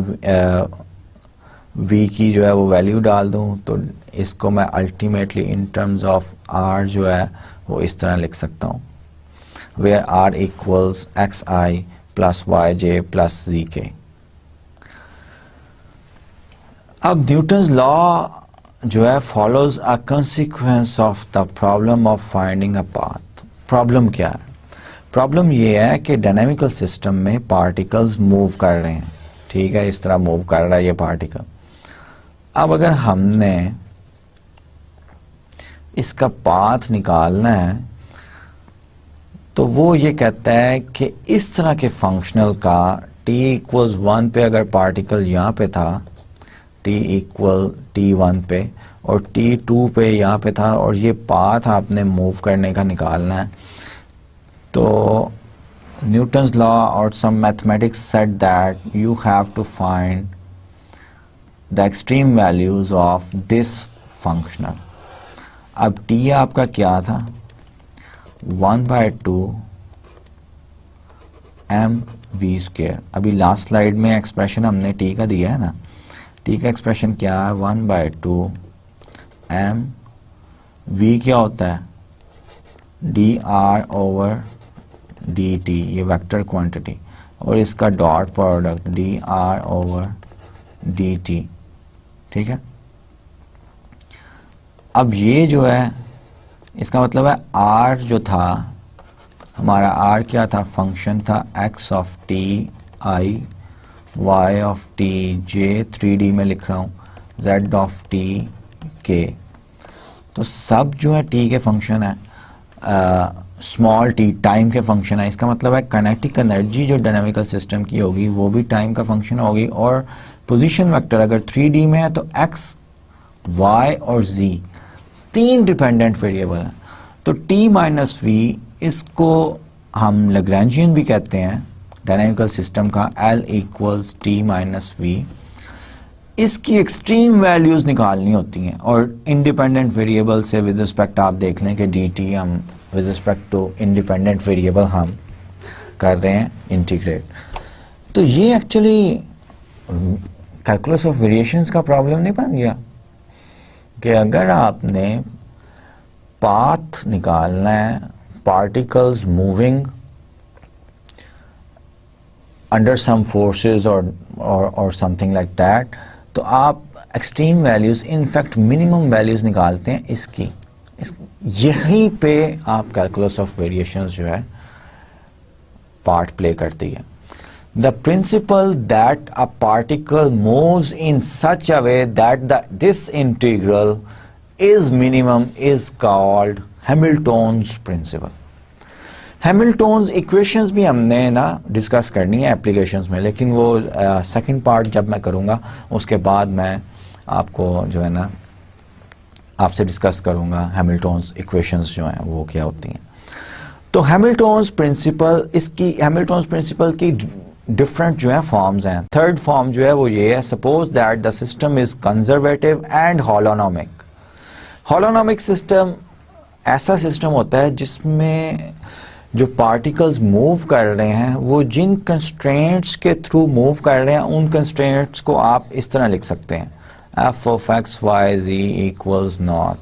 v की जो है वो वैल्यू डाल दूं तो इसको मैं ultimately in terms of r जो है वो इस तरह लिख सकता हूं, where r equals xi plus yj plus zk. अब न्यूटन्स लॉ जो है follows a consequence of the problem of finding a path. Problem क्या है? प्रॉब्लम ये है कि डायनामिकल सिस्टम में पार्टिकल्स मूव कर रहे हैं. ठीक है, इस तरह मूव कर रहा है ये पार्टिकल. अब अगर हमने इसका पाथ निकालना है तो वो ये कहता है कि इस तरह के फंक्शनल का t इक्वल्स 1 पे अगर पार्टिकल यहाँ पे था, t इक्वल t1 पे, और t2 पे यहाँ पे था, और ये पाथ आपने मूव करने का निकालना है. तो न्यूटन्स लॉ और some mathematics said that you have to find the extreme values of this functional. अब t आपका क्या था? 1/2 mv². अभी लास्ट स्लाइड में एक्सप्रेशन हमने t का दिया है ना, t का एक्सप्रेशन क्या है? 1/2 m v क्या होता है? dr ओवर dt, ये वेक्टर क्वांटिटी, और इसका dot product dr over dt. ठीक है. अब ये जो है इसका मतलब है r जो था हमारा, r क्या था? फंक्शन था x of t i, y of t j, 3D में लिख रहा हूँ, z ऑफ t k. तो सब जो है t के फंक्शन है, स्मॉल t टाइम के फंक्शन है. इसका मतलब है काइनेटिक एनर्जी जो डायनामिकल सिस्टम की होगी वो भी टाइम का फंक्शन होगी. और पोजीशन वेक्टर अगर 3D में है तो x, y और z 3 डिपेंडेंट वेरिएबल हैं. तो t माइनस v, इसको हम लैग्रैंजियन भी कहते हैं डायनामिकल सिस्टम का, L equals t minus v. इसकी एक्सट्रीम वैल्यूज निकालनी होती हैं, और इंडिपेंडेंट वेरिएबल से विद रिस्पेक्ट आप देख लें कि dt हम with respect to independent variable हम कर रहे हैं इंटीग्रेट. तो ये एक्चुअली कैलकुलस ऑफ वेरिएशंस का प्रॉब्लम नहीं बन गया कि अगर आपने पाथ निकालना है, particles moving under some forces और समथिंग लाइक दैट, तो आप extreme values, in fact minimum values निकालते हैं इसकी. यहीं पे आप कैलकुलस ऑफ वेरिएशंस जो है पार्ट प्ले करती है. the principle that a particle moves in such a way that this integral is minimum is called Hamilton's principle. Hamilton's equations भी हमने ना डिस्कस करनी है एप्लीकेशंस में, लेकिन वो सेकंड पार्ट जब मैं करूँगा उसके बाद मैं आपको जो है ना आपसे डिस्कस करूँगा हैमिल्टन्स इक्वेशंस जो हैं वो क्या होती हैं। तो हैमिल्टन्स प्रिंसिपल की डिफरेंट जो है फॉर्म्स हैं। थर्ड फॉर्म जो है वो ये है, suppose that the system is conservative and holonomic. Holonomic system ऐसा सिस्टम होता है जिसमें जो पार्टिकल्स मूव कर रहे हैं वो जिन कंस्ट्रेंट्स के थ्रू मूव कर रहे हैं उन कंस्ट्रेंट्स को आप इस तरह लिख सकते हैं, f of x y z equals naught,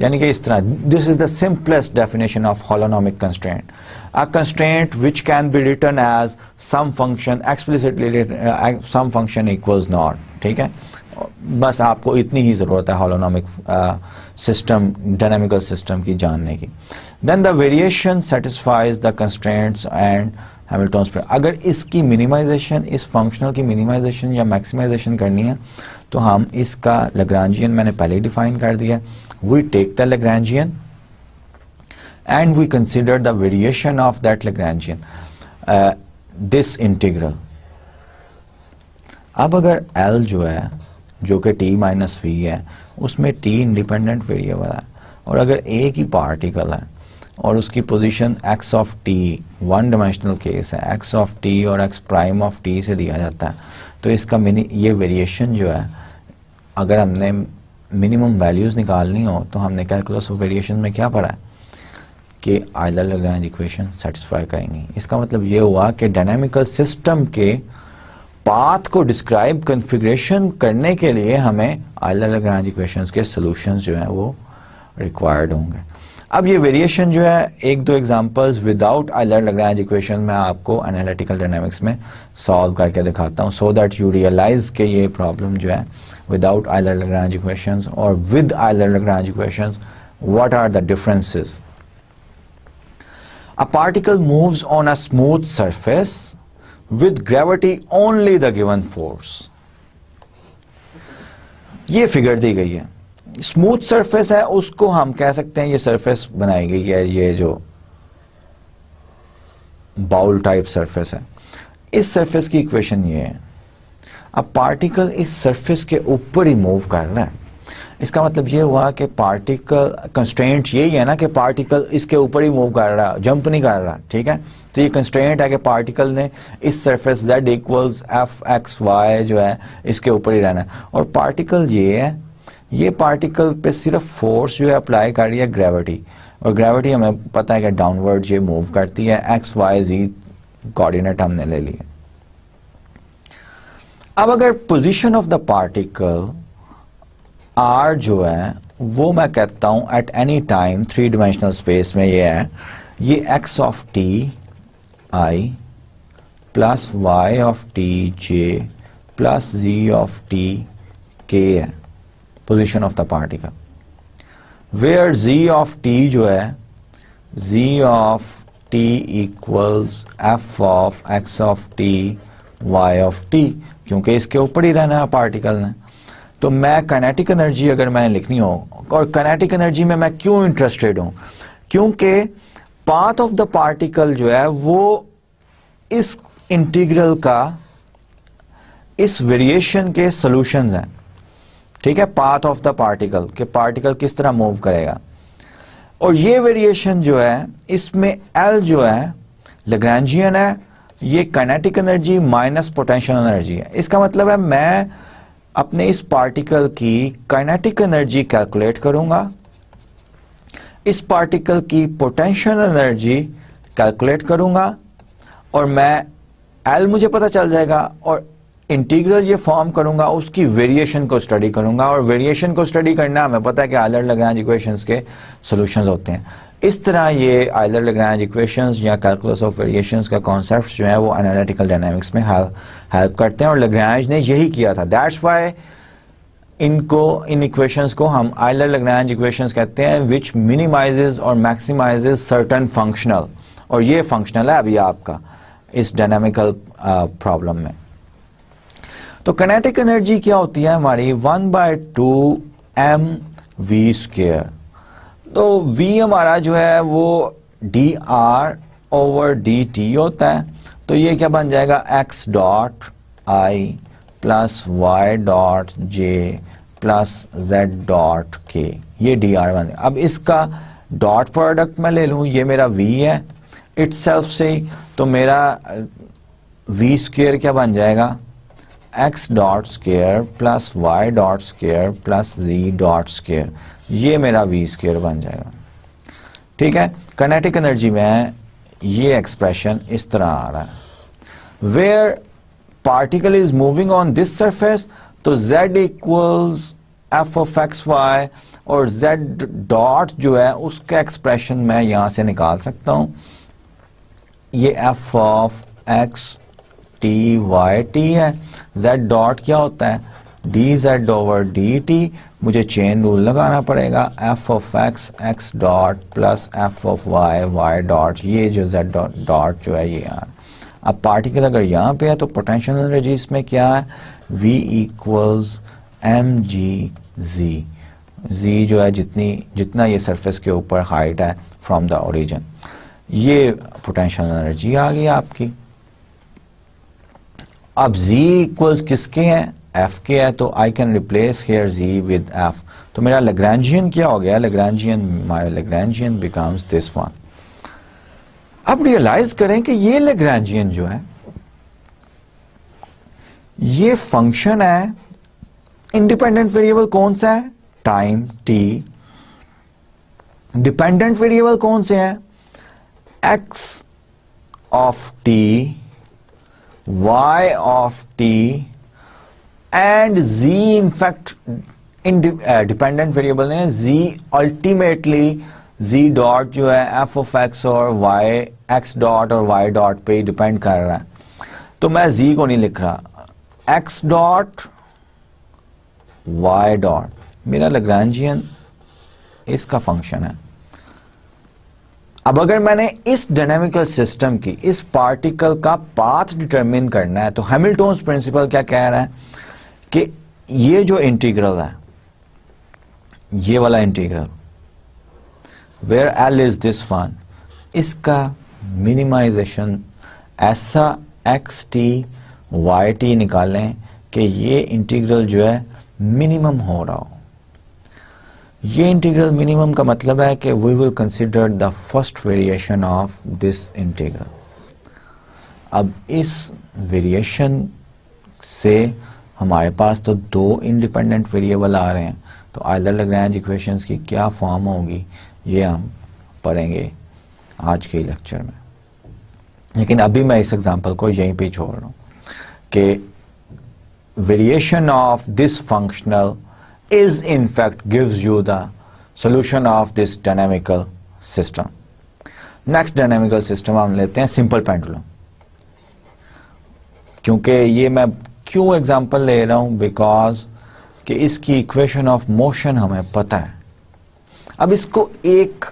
यानी कि इस तरह। This is the simplest definition of holonomic constraint, a constraint which can be written as some function explicitly some function equals nought. ठीक है, बस आपको इतनी ही जरूरत है हॉलोनोमिक सिस्टम, डायनामिकल सिस्टम की जानने की। Then the variation satisfies the constraints and Hamilton's. अगर इसकी मिनिमाइजेशन, इस फंक्शनल की मिनिमाइजेशन या मैक्सिमाइजेशन करनी है तो हम इसका लैग्रांजियन मैंने पहले ही डिफाइन कर दिया। We take the Lagrangian and we consider the variation of that Lagrangian, this integral. अब अगर L जो है जो कि t माइनस वी है, उसमें t इंडिपेंडेंट वेरिएबल है और अगर एक ही पार्टिकल है और उसकी position x of t one dimensional case है, x ऑफ t और x प्राइम ऑफ t से दिया जाता है, तो इसका ये वेरिएशन जो है अगर हमने मिनिमम वैल्यूज निकालनी हो तो हमने कैलकुलस ऑफ वेरिएशन में क्या पढ़ा है कि आयलर-लैग्रांज इक्वेशन सेटिस्फाई करेंगी। इसका मतलब ये हुआ कि डायनामिकल सिस्टम के पाथ को डिस्क्राइब कॉन्फ़िगरेशन करने के लिए हमें आयलर-लैग्रांज इक्वेशंस के सॉल्यूशंस जो हैं वो रिक्वायर्ड होंगे। अब ये वेरिएशन जो है, एक दो एग्जांपल्स विदाउट आयलर-लैग्रांज इक्वेशन मैं आपको एनालिटिकल डायनामिक्स में सॉल्व करके दिखाता हूँ, सो दैट यू रियलाइज के ये प्रॉब्लम जो है विदाउट आयलर-लैग्रांज इक्वेशंस और with Euler Lagrange equations, what are the differences. A particle moves on a smooth surface with gravity only the given force। ये फिगर दी गई है, स्मूथ सरफेस है, उसको हम कह सकते हैं ये सरफेस बनाई गई है, ये जो बाउल टाइप सरफेस है, इस सरफेस की इक्वेशन ये है। अब पार्टिकल इस सरफेस के ऊपर ही मूव कर रहा है, इसका मतलब ये हुआ कि पार्टिकल कंस्ट्रेंट यही है ना कि पार्टिकल इसके ऊपर ही मूव कर रहा है, जंप नहीं कर रहा। ठीक है, तो ये कंस्ट्रेंट है कि पार्टिकल ने इस surface z equals f x y जो है इसके ऊपर ही रहना है, और पार्टिकल ये है, ये पार्टिकल पे सिर्फ फोर्स जो है अप्लाई कर रही है ग्रेविटी, और ग्रेविटी हमें पता है कि डाउनवर्ड ये मूव करती है, एक्स वाई जी कोऑर्डिनेट हमने ले लिए। अब अगर position of the particle r जो है वो मैं कहता हूं at any time three dimensional space में ये है, ये x of t i plus y of t j plus z of t k है position of the particle, where z of t जो है z of t equals f of x of t y of t, क्योंकि इसके ऊपर ही रहना है particle ने। तो मैं काइनेटिक एनर्जी अगर मैंने लिखनी हो, और काइनेटिक एनर्जी में मैं क्यों इंटरेस्टेड हूं, क्योंकि पाथ ऑफ द पार्टिकल जो है वो इस इंटीग्रल का, इस वेरिएशन के सॉल्यूशंस हैं। ठीक है, पाथ ऑफ द पार्टिकल के पार्टिकल किस तरह मूव करेगा, और ये वेरिएशन जो है इसमें L जो है लैग्रांजियन है, ये kinetic energy minus potential energy है। इसका मतलब है मैं अपने इस पार्टिकल की काइनेटिक एनर्जी कैलकुलेट करूंगा, इस पार्टिकल की पोटेंशियल एनर्जी कैलकुलेट करूंगा, और मैं L मुझे पता चल जाएगा और इंटीग्रल ये फॉर्म करूंगा, उसकी वेरिएशन को स्टडी करूंगा, और वेरिएशन को स्टडी करना हमें पता है कि आयलर-लैग्रांज इक्वेशंस के सॉल्यूशंस होते हैं। इस तरह ये आयलर-लैग्रांज इक्वेशंस या कैलकुलस ऑफ वेरिएशंस का कॉन्सेप्ट्स जो है वो एनालिटिकल डायनामिक्स में हेल्प करते हैं, और लैग्रांज ने यही किया था। दैट्स व्हाई इन इक्वेशंस को हम आयलर-लैग्रांज इक्वेशंस कहते हैं, विच मिनिमाइजेस और मैक्सिमाइजेस सर्टेन फंक्शनल, और ये फंक्शनल है अभी आपका इस डायनामिकल प्रॉब्लम में। तो काइनेटिक एनर्जी क्या होती है हमारी 1/2 mv²। तो v हमारा जो है वो dr/dt होता है। तो ये क्या बन जाएगा x dot i plus y dot j plus z dot k, ये dr बन। अब इसका डॉट प्रोडक्ट मैं ले लूं, ये मेरा v है इटसेल्फ से ही, तो मेरा v² क्या बन जाएगा x dot square plus y dot square plus z dot square, ये मेरा v² बन जाएगा। ठीक है, काइनेटिक एनर्जी में ये एक्सप्रेशन इस तरह आ रहा है। Where particle is moving on this surface, तो z equals f of x y, और z डॉट जो है उसका एक्सप्रेशन मैं यहां से निकाल सकता हूं, ये f of x t y t है। z डॉट क्या होता है d z over d t, मुझे चेन रूल लगाना पड़ेगा, f of x dot plus f of y dot, ये जो z डॉट जो है ये यहाँ। अब पार्टिकल अगर यहाँ पे है तो पोटेंशियल एनर्जी इसमें क्या है v इक्वल्स एम जी जी, z जो है जितना ये सरफेस के ऊपर हाइट है फ्रॉम द ओरिजिन, ये पोटेंशियल एनर्जी आ गई आपकी। अब z इक्वल्स किसके हैं f के है, तो I can replace here z with f। तो मेरा लैग्रैंजियन क्या हो गया, my Lagrangian becomes this one. अब रियलाइज करें कि ये लैग्रैंजियन जो है ये फंक्शन है, इंडिपेंडेंट वेरिएबल कौन सा है टाइम t, डिपेंडेंट वेरिएबल कौन से हैं x of t, y of t and z in fact dependent variable है, z अल्टीमेटली z डॉट जो है f ऑफ x और y x डॉट और y डॉट पे डिपेंड कर रहा है। तो मैं z को नहीं लिख रहा, x डॉट y डॉट मेरा लैग्रैंजियन इसका फंक्शन है। अब अगर मैंने इस डायनामिकल सिस्टम की इस पार्टिकल का पाथ डिटरमिन करना है, तो हैमिल्टन्स प्रिंसिपल क्या कह रहा है कि ये जो इंटीग्रल है, ये वाला integral where l is this one, इसका मिनिमाइजेशन ऐसा एक्स टी वाई टी निकालें कि ये इंटीग्रल जो है मिनिमम हो रहा हो। ये इंटीग्रल मिनिमम का मतलब है कि we will consider the first variation of this integral. अब इस वेरिएशन से हमारे पास तो दो इंडिपेंडेंट वेरिएबल आ रहे हैं, तो आइलर लैग्रेंज इक्वेशंस की क्या फॉर्म होगी ये हम पढ़ेंगे आज के लेक्चर में। लेकिन अभी मैं इस एग्जांपल को यहीं पे छोड़ रहा हूं कि variation of this functional is in fact gives you the solution of this dynamical system. Next dynamical system हम लेते हैं सिंपल पेंडुलम। क्योंकि ये मैं क्यों एग्जांपल ले रहा हूं, बिकॉज कि इसकी इक्वेशन ऑफ मोशन हमें पता है। अब इसको एक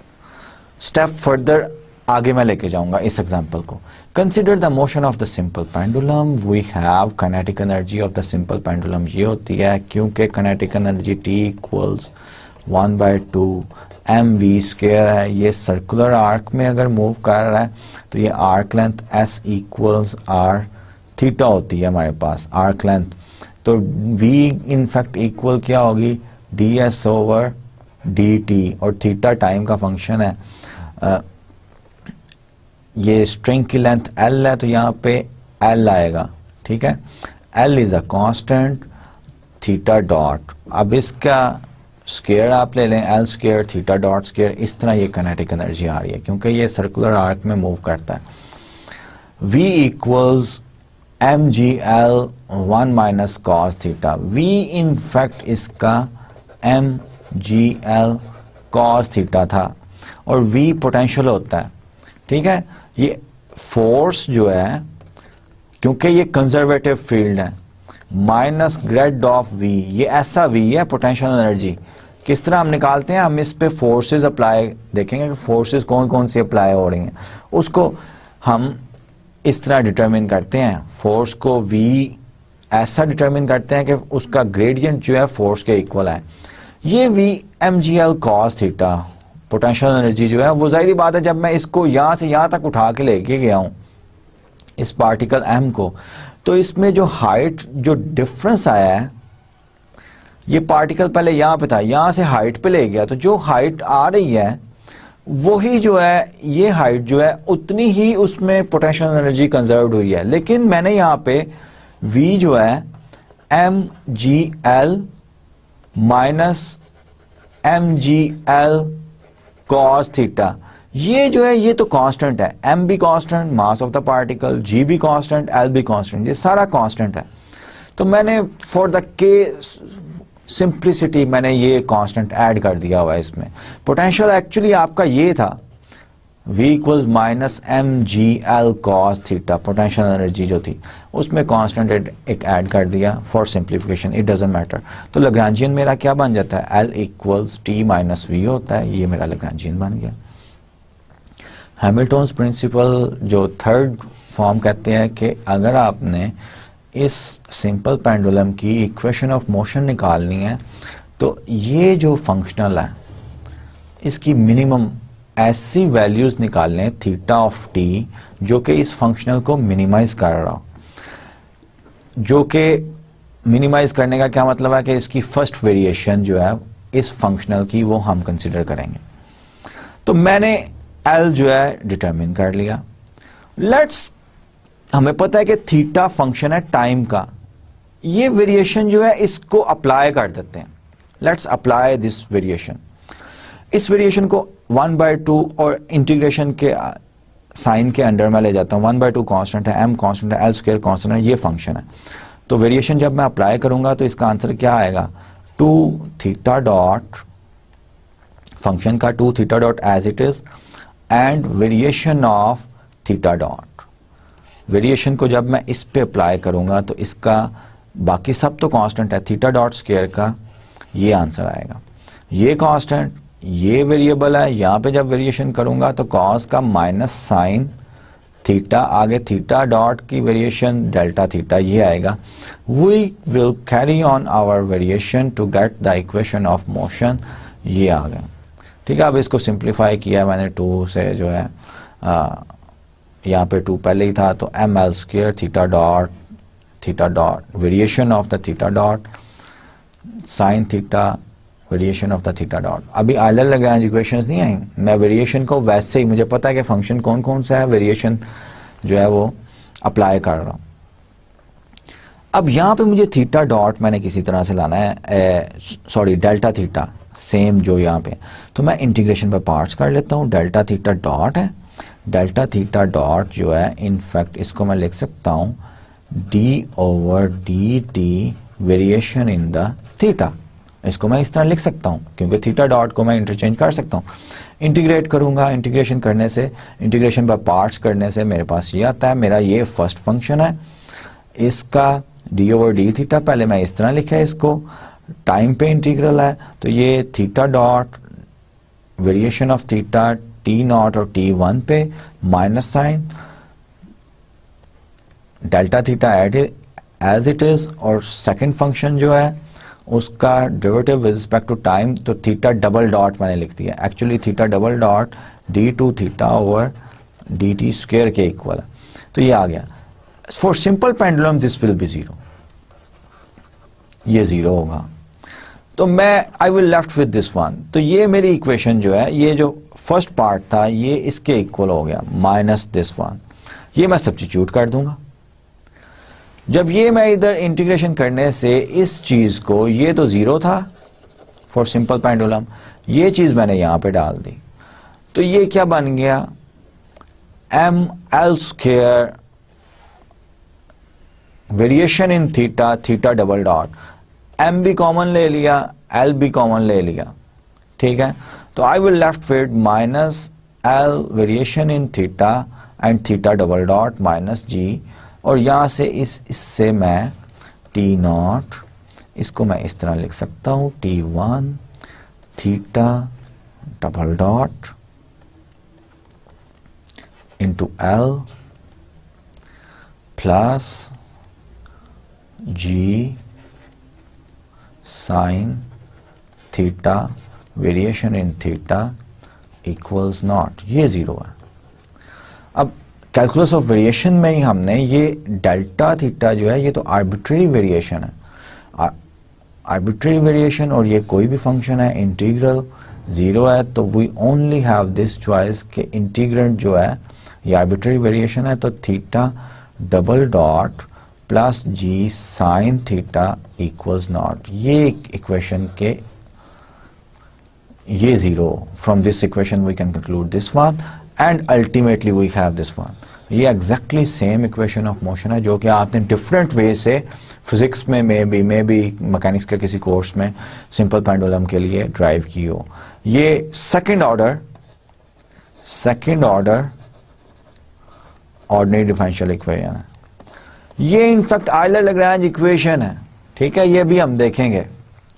स्टेप फर्दर आगे मैं लेके जाऊंगा इस एग्जांपल को। Consider the motion of the simple pendulum, we have kinetic energy of the simple pendulum ये होती है, क्योंकि kinetic energy T equals 1/2 mv² है। ये सर्कुलर आर्क में अगर मूव कर रहा है तो ये arc length S equals r theta होती है हमारे पास आर्क लेंथ। तो v इनफैक्ट इक्वल क्या होगी ds ओवर dt, और थीटा टाइम का फंक्शन है। ये स्ट्रिंग की लेंथ L है तो यहाँ पे L आएगा, ठीक है। L is a constant, theta dot, अब इसका स्क्वायर आप ले लें L square theta dot square, इस तरह ये काइनेटिक एनर्जी आ रही है क्योंकि ये सर्कुलर आर्क में मूव करता है। V equals mgl 1 minus cos theta, V in fact इसका mgl कॉस थीटा था, और V पोटेंशियल होता है, ठीक है। ये फोर्स जो है क्योंकि ये कंजर्वेटिव फील्ड है, माइनस ग्रेड ऑफ V, ये ऐसा V है पोटेंशियल एनर्जी। किस तरह हम निकालते हैं, हम इस पे फोर्सेस अप्लाई देखेंगे कि फोर्सेस कौन कौन सी अप्लाई हो रही हैं, उसको हम इस तरह डिटरमिन करते हैं, फोर्स को वी ऐसा डिटरमिन करते हैं कि उसका ग्रेडियंट जो है फोर्स के इक्वल है। ये v m g l cos theta potential energy जो है वो जाहिर बात है, जब मैं इसको यहां से यहां तक उठा के लेके गया हूं इस पार्टिकल एम को, तो इसमें जो हाइट जो डिफरेंस आया है, ये पार्टिकल पहले यहां पे था, यहां से हाइट पे ले गया, तो जो हाइट आ रही है वही जो है, ये हाइट जो है उतनी ही उसमें पोटेंशियल एनर्जी कंजर्व्ड हुई है। लेकिन मैंने यहां पे v जो है m g l minus m g l cos theta, ये जो है ये तो कांस्टेंट है, m भी constant, mass of the particle, g भी कांस्टेंट, l भी कांस्टेंट, ये सारा कांस्टेंट है। तो मैंने फॉर द के सिंप्लिसिटी मैंने ये कांस्टेंट ऐड कर दिया हुआ है इसमें। पोटेंशियल एक्चुअली आपका ये था v equals minus m g l cos theta, potential energy जो थी उसमें कांस्टेंट एक ऐड कर दिया for simplification, it doesn't matter. तो लैग्रांजियन मेरा क्या बन जाता है, l equals t minus we होता है, ये मेरा लैग्रांजियन बन गया। हैमिल्टन्स प्रिंसिपल जो थर्ड फॉर्म कहते हैं कि अगर आपने इस सिंपल पेंडुलम की इक्वेशन ऑफ मोशन निकालनी है तो ये जो फंक्शनल है इसकी मिनिमम ऐसी वैल्यूज निकालने थीटा ऑफ टी जो कि इस फंक्शनल को मिनिमाइज कर रहा हो। जो कि मिनिमाइज करने का क्या मतलब है कि इसकी फर्स्ट वेरिएशन जो है इस फंक्शनल की वो हम कंसिडर करेंगे। तो मैंने एल जो है डिटरमिन कर लिया। लेट्स, हमें पता है कि थीटा फंक्शन है टाइम का, ये वेरिएशन जो है इसको अप्लाई कर देते हैं। Let's apply this variation. इस वेरिएशन को 1/2 और इंटीग्रेशन के साइन के अंडर में ले जाता हूं। 1/2 कांस्टेंट है, m कांस्टेंट है, l स्क्वायर कांस्टेंट है, ये फंक्शन है। तो वेरिएशन जब मैं अप्लाई करूंगा तो इसका आंसर क्या आएगा, 2 थीटा डॉट फंक्शन का 2 theta dot as it is and variation of theta dot. Variation को जब मैं इस पे अप्लाई करूंगा तो इसका बाकी सब तो कांस्टेंट है, थीटा डॉट स्क्वायर का ये आंसर आएगा। ये कांस्टेंट, ये वेरिएबल है, यहां पे जब वेरिएशन करूंगा तो कॉस का माइनस साइन थीटा, आगे थीटा डॉट की वेरिएशन डेल्टा थीटा ये आएगा। We will carry on our variation to get the equation of motion, ये आ गया। ठीक है, अब इसको सिंप्लीफाई किया मैंने 2 से जो है यहाँ पे 2 पहले ही था, तो m l square theta dot variation of the theta dot sine theta variation of the theta dot. अभी आइलर लैग्रेंज इक्वेशंस नहीं आई, मैं वेरिएशन को वैसे ही, मुझे पता है कि फंक्शन कौन कौन सा है, वेरिएशन जो है वो अप्लाई कर रहा हूं। अब यहाँ पे मुझे थीटा डॉट मैंने किसी तरह से लाना है, सॉरी डेल्टा थीटा सेम जो यहाँ पे, तो मैं इंटीग्रेशन पे पार्ट्स कर लेता हूँ। डेल्टा थीटा डॉट है, डेल्टा थीटा डॉट जो है इनफैक्ट इसको मैं लिख सकता हूँ d/dt variation in the theta, इसको मैं इस तरह लिख सकता हूँ क्योंकि थीटा डॉट को मैं इंटरचेंज कर सकता हूँ। इंटीग्रेट करूंगा, इंटीग्रेशन करने से, इंटीग्रेशन बाय पार्ट्स करने से मेरे पास ये आता है, मेरा ये फर्स्ट फंक्शन है, इसका d/d थीटा पहले मैं इस तरह लिखा है, इसको टाइम पे इंटीग्रल है, तो ये theta dot variation of theta t0 और t1 पे minus sine delta theta as it is, और सेकंड फंक्शन जो है उसका derivative with respect to time, तो थीटा डबल डॉट मैंने लिख दिया, actually theta double dot d2 theta over dt square के इक्वल है, तो ये आ गया। For simple pendulum this will be 0, ये 0 होगा, तो मैं I will left with this one. तो ये मेरी इक्वेशन जो है, ये जो फर्स्ट पार्ट था ये इसके इक्वल हो गया माइनस दिस वन, ये मैं सब्स्टिट्यूट कर दूंगा। जब ये मैं इधर इंटीग्रेशन करने से इस चीज को, ये तो 0 था फॉर सिंपल पेंडुलम, ये चीज मैंने यहां पे डाल दी, तो ये क्या बन गया, m l square variation in theta, theta double dot, m भी कॉमन ले लिया, एल भी कॉमन ले लिया, ठीक है। तो I will left with minus L variation in theta and theta double dot minus G, और यहां से इससे मैं t0, इसको मैं इस तरह लिख सकता हूं t1 theta double dot into L plus g sin theta variation in theta equals nought, ये जीरो है। अब कैलकुलस ऑफ वेरिएशन में ही हमने ये डेल्टा थीटा जो है ये तो आर्बिट्रेरी वेरिएशन है, आर्बिट्रेरी वेरिएशन, और ये कोई भी फंक्शन है, इंटीग्रल जीरो है, तो we only have this choice कि इंटीग्रेंट जो है ये आर्बिट्रेरी वेरिएशन है, तो theta double dot plus G sine theta equals nought, ये इक्वेशन के ये zero, from this equation we can conclude this one and ultimately we have this one. ये exactly same equation of motion है जो कि आपने डिफरेंट वे से physics में मे बी मैकेनिक्स के किसी कोर्स में सिंपल पेंडुलम के लिए ड्राइव की हो। ये second order ordinary differential equation है, ये इनफैक्ट आयलर लैग्रेंज इक्वेशन है, ठीक है, ये भी हम देखेंगे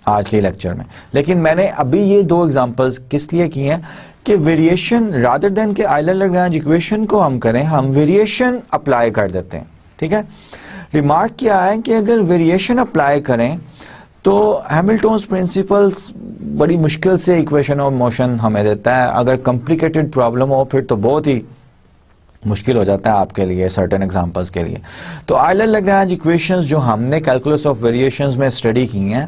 आज के लेक्चर में। लेकिन मैंने अभी ये दो एग्जांपल्स किस लिए किए हैं कि वेरिएशन रादर देन के आयलर लैग्रेंज इक्वेशन को हम करें, हम वेरिएशन अप्लाई कर देते हैं, ठीक है। रिमार्क क्या है कि अगर वेरिएशन अप्लाई करें तो हैमिल्टन्स प्रिंसिपल्स बड़ी मुश्किल से इक्वेशन ऑफ मोशन हमें देता है, अगर कॉम्प्लिकेटेड प्रॉब्लम हो फिर तो बहुत ही मुश्किल हो जाता है आपके लिए सर्टेन एग्जांपल्स के लिए। तो आयलर लैग्रेंज इक्वेशंस जो हमने कैलकुलस ऑफ वेरिएशंस में स्टडी की हैं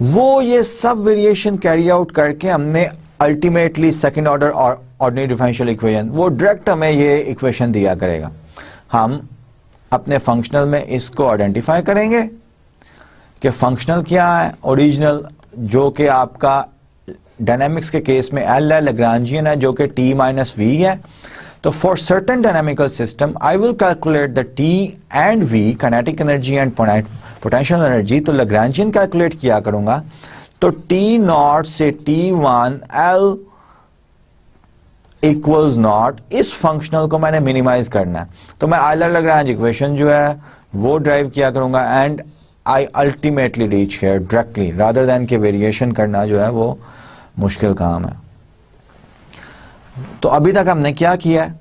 वो ये सब वेरिएशन कैरी आउट करके हमने अल्टीमेटली सेकंड ऑर्डर और ऑर्डिनरी डिफरेंशियल इक्वेशन वो डायरेक्ट हमें ये इक्वेशन दिया करेगा। हम अपने फंक्शनल में इसको आइडेंटिफाई करेंगे कि फंक्शनल क्या है, ओरिजिनल जो कि आपका डायनामिक्स के केस में एल है, लैग्रांजियन है जो कि टी माइनस वी है। तो for certain dynamical system I will calculate the t and v kinetic energy and potential energy, तो लैग्रांजियन कैलकुलेट किया करूंगा, तो टी नॉट से t one l equals not, इस फंक्शनल को मैंने मिनिमाइज करना है, तो मैं आयलर लैग्रेंज इक्वेशन जो है वो ड्राइव किया करूंगा and I ultimately reach here directly, rather than के वेरिएशन करना जो है वो मुश्किल काम है। तो अभी तक हमने क्या किया है,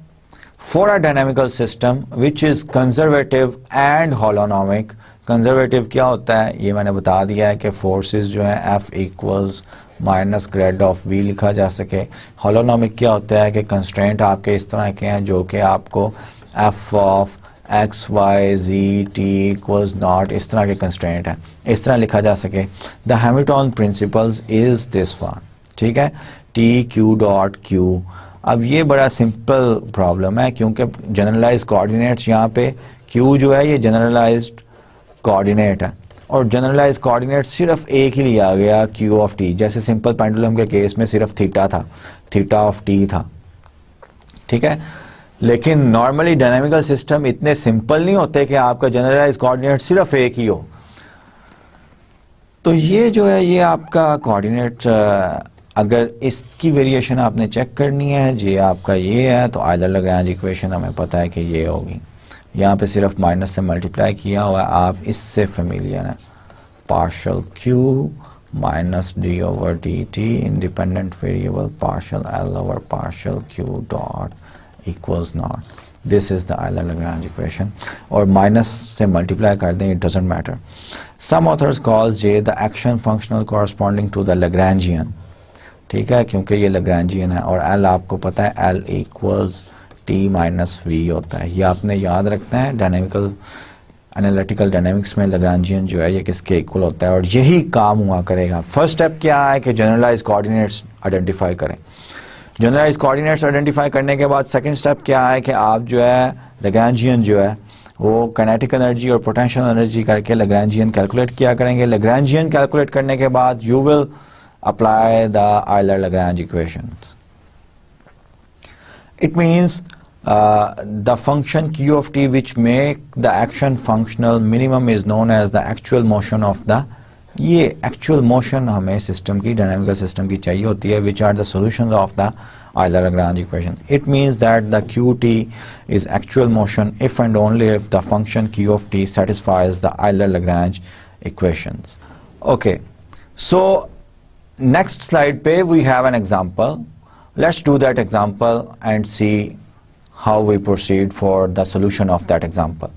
for a dynamical system which is conservative and holonomic. Conservative क्या होता है ये मैंने बता दिया है कि फोर्सेस जो है F equals minus grade of V लिखा जा सके। हॉलोनॉमिक क्या होता है कि कंस्ट्रेंट आपके इस तरह के हैं जो कि आपको F of x y g t equals not, इस तरह के कंस्ट्रेंट है, इस तरह लिखा जा सके। The Hamilton principles is this one, ठीक है, टी क्यू डॉट क्यू। अब ये बड़ा सिंपल प्रॉब्लम है क्योंकि जनरलाइज कोऑर्डिनेट्स यहाँ पे क्यू जो है ये जनरलाइज्ड कोऑर्डिनेट है और जनरलाइज कोऑर्डिनेट सिर्फ एक ही लिया गया क्यू ऑफ टी, जैसे सिंपल पेंडुलम के केस में सिर्फ थीटा था, थीटा ऑफ टी था, ठीक है। लेकिन नॉर्मली डायनामिकल सिस्टम इतने सिंपल नहीं होते कि आपका जनरलाइज कोऑर्डिनेट सिर्फ एक ही हो। तो ये जो है ये आपका कोऑर्डिनेट, अगर इसकी वेरिएशन आपने चेक करनी है, ये आपका ये है, तो आयलर लैग्रेंज इक्वेशन हमें पता है कि ये होगी, यहाँ पे सिर्फ माइनस से मल्टीप्लाई किया हुआ है, आप इससे फेमिलियर हैं, partial q minus d over d t independent variable partial l over partial q dot equals not, this is the Euler Lagrange equation. और माइनस से मल्टीप्लाई कर दें, it doesn't matter. Some authors calls j the action functional corresponding to the Lagrangian, ठीक है, क्योंकि ये Lagrangian है और एल आपको पता है l equals t minus we होता है, ये आपने याद रखना है। डायनेमिकल एनालिटिकल डायनेमिक्स में लैग्रेंजियन जो है ये किसके इक्वल होता है और यही काम हुआ करेगा। फर्स्ट स्टेप क्या है कि जनरलाइज कोऑर्डिनेट्स आइडेंटिफाई करें। जनरलाइज कोऑर्डिनेट्स आइडेंटिफाई करने के बाद सेकंड स्टेप क्या है कि आप जो है लैग्रेंजियन जो है वो काइनेटिक एनर्जी और पोटेंशियल एनर्जी करके लैग्रेंजियन कैलकुलेट किया करेंगे। लैग्रेंजियन कैलकुलेट करने के बाद you will apply the Euler-Lagrange equations. It means the function q of t which make the action functional minimum is known as the actual motion of the, ये actual motion हमें system की dynamical system की चाहिए होती है, which are the solutions of the Euler-Lagrange equation. It means that the qt is actual motion if and only if the function q of t satisfies the Euler-Lagrange equations. Okay, so next slide पे we have an example. Let's do that example and see how we proceed for the solution of that example.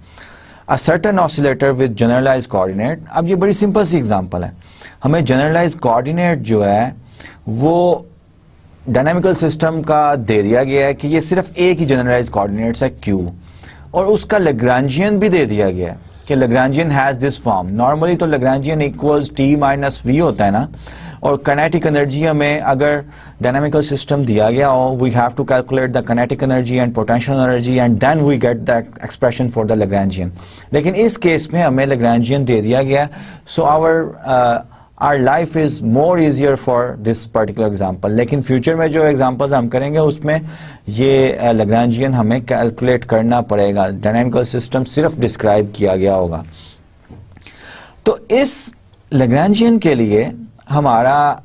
A certain oscillator with generalize coordinate. अब ये बड़ी simple सी example है, हमें generalise coordinate जो है वो dynamical system का दे दिया गया है कि ये सिर्फ एक ही जनरलाइज कोऑर्डिनेट्स है q, और उसका लैग्रांजियन भी दे दिया गया है कि Lagrangian has this form. Normally तो लैग्रांजियन इक्वल्स t माइनस वी होता है ना, और काइनेटिक एनर्जी हमें अगर डायनामिकल सिस्टम दिया गया हो, we have to calculate the kinetic energy and potential energy and then we get the expression for the Lagrangian. लेकिन इस केस में हमें लैग्रांजियन दे दिया गया, so our life is more easier for this particular example. लेकिन future में जो एग्जाम्पल्स हम करेंगे उसमें ये लैग्रांजियन हमें कैलकुलेट करना पड़ेगा, डायनामिकल सिस्टम सिर्फ डिस्क्राइब किया गया होगा। तो इस लैग्रांजियन के लिए हमारा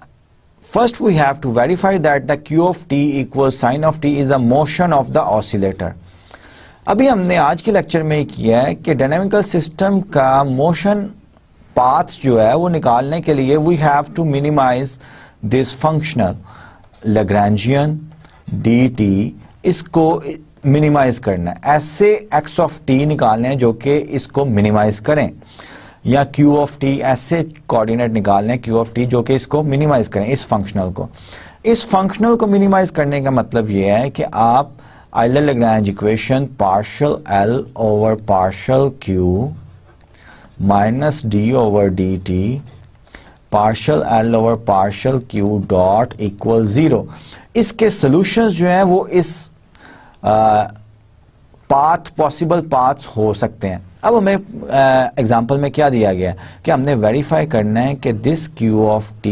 first we have to verify that the q of t equals sine of t is a motion of the oscillator. अभी हमने आज के लेक्चर में किया है कि डायनामिकल सिस्टम का मोशन पाथ जो है वो निकालने के लिए we have to minimise this functional Lagrangian dt, इसको मिनिमाइज करना है। ऐसे x ऑफ t निकालने हैं जो कि इसको मिनिमाइज करें, या q ऑफ t ऐसे कोऑर्डिनेट निकालने q ऑफ t जो कि इसको मिनिमाइज करें, इस फंक्शनल को। इस फंक्शनल को मिनिमाइज करने का मतलब ये है कि आप Euler Lagrange equation partial l over partial q minus d over dt partial l over partial q dot equal 0, इसके सॉल्यूशंस जो हैं वो इस पॉसिबल पाथ्स हो सकते हैं। अब हमें एग्जांपल में क्या दिया गया है कि हमने वेरीफाई करना है कि this q of t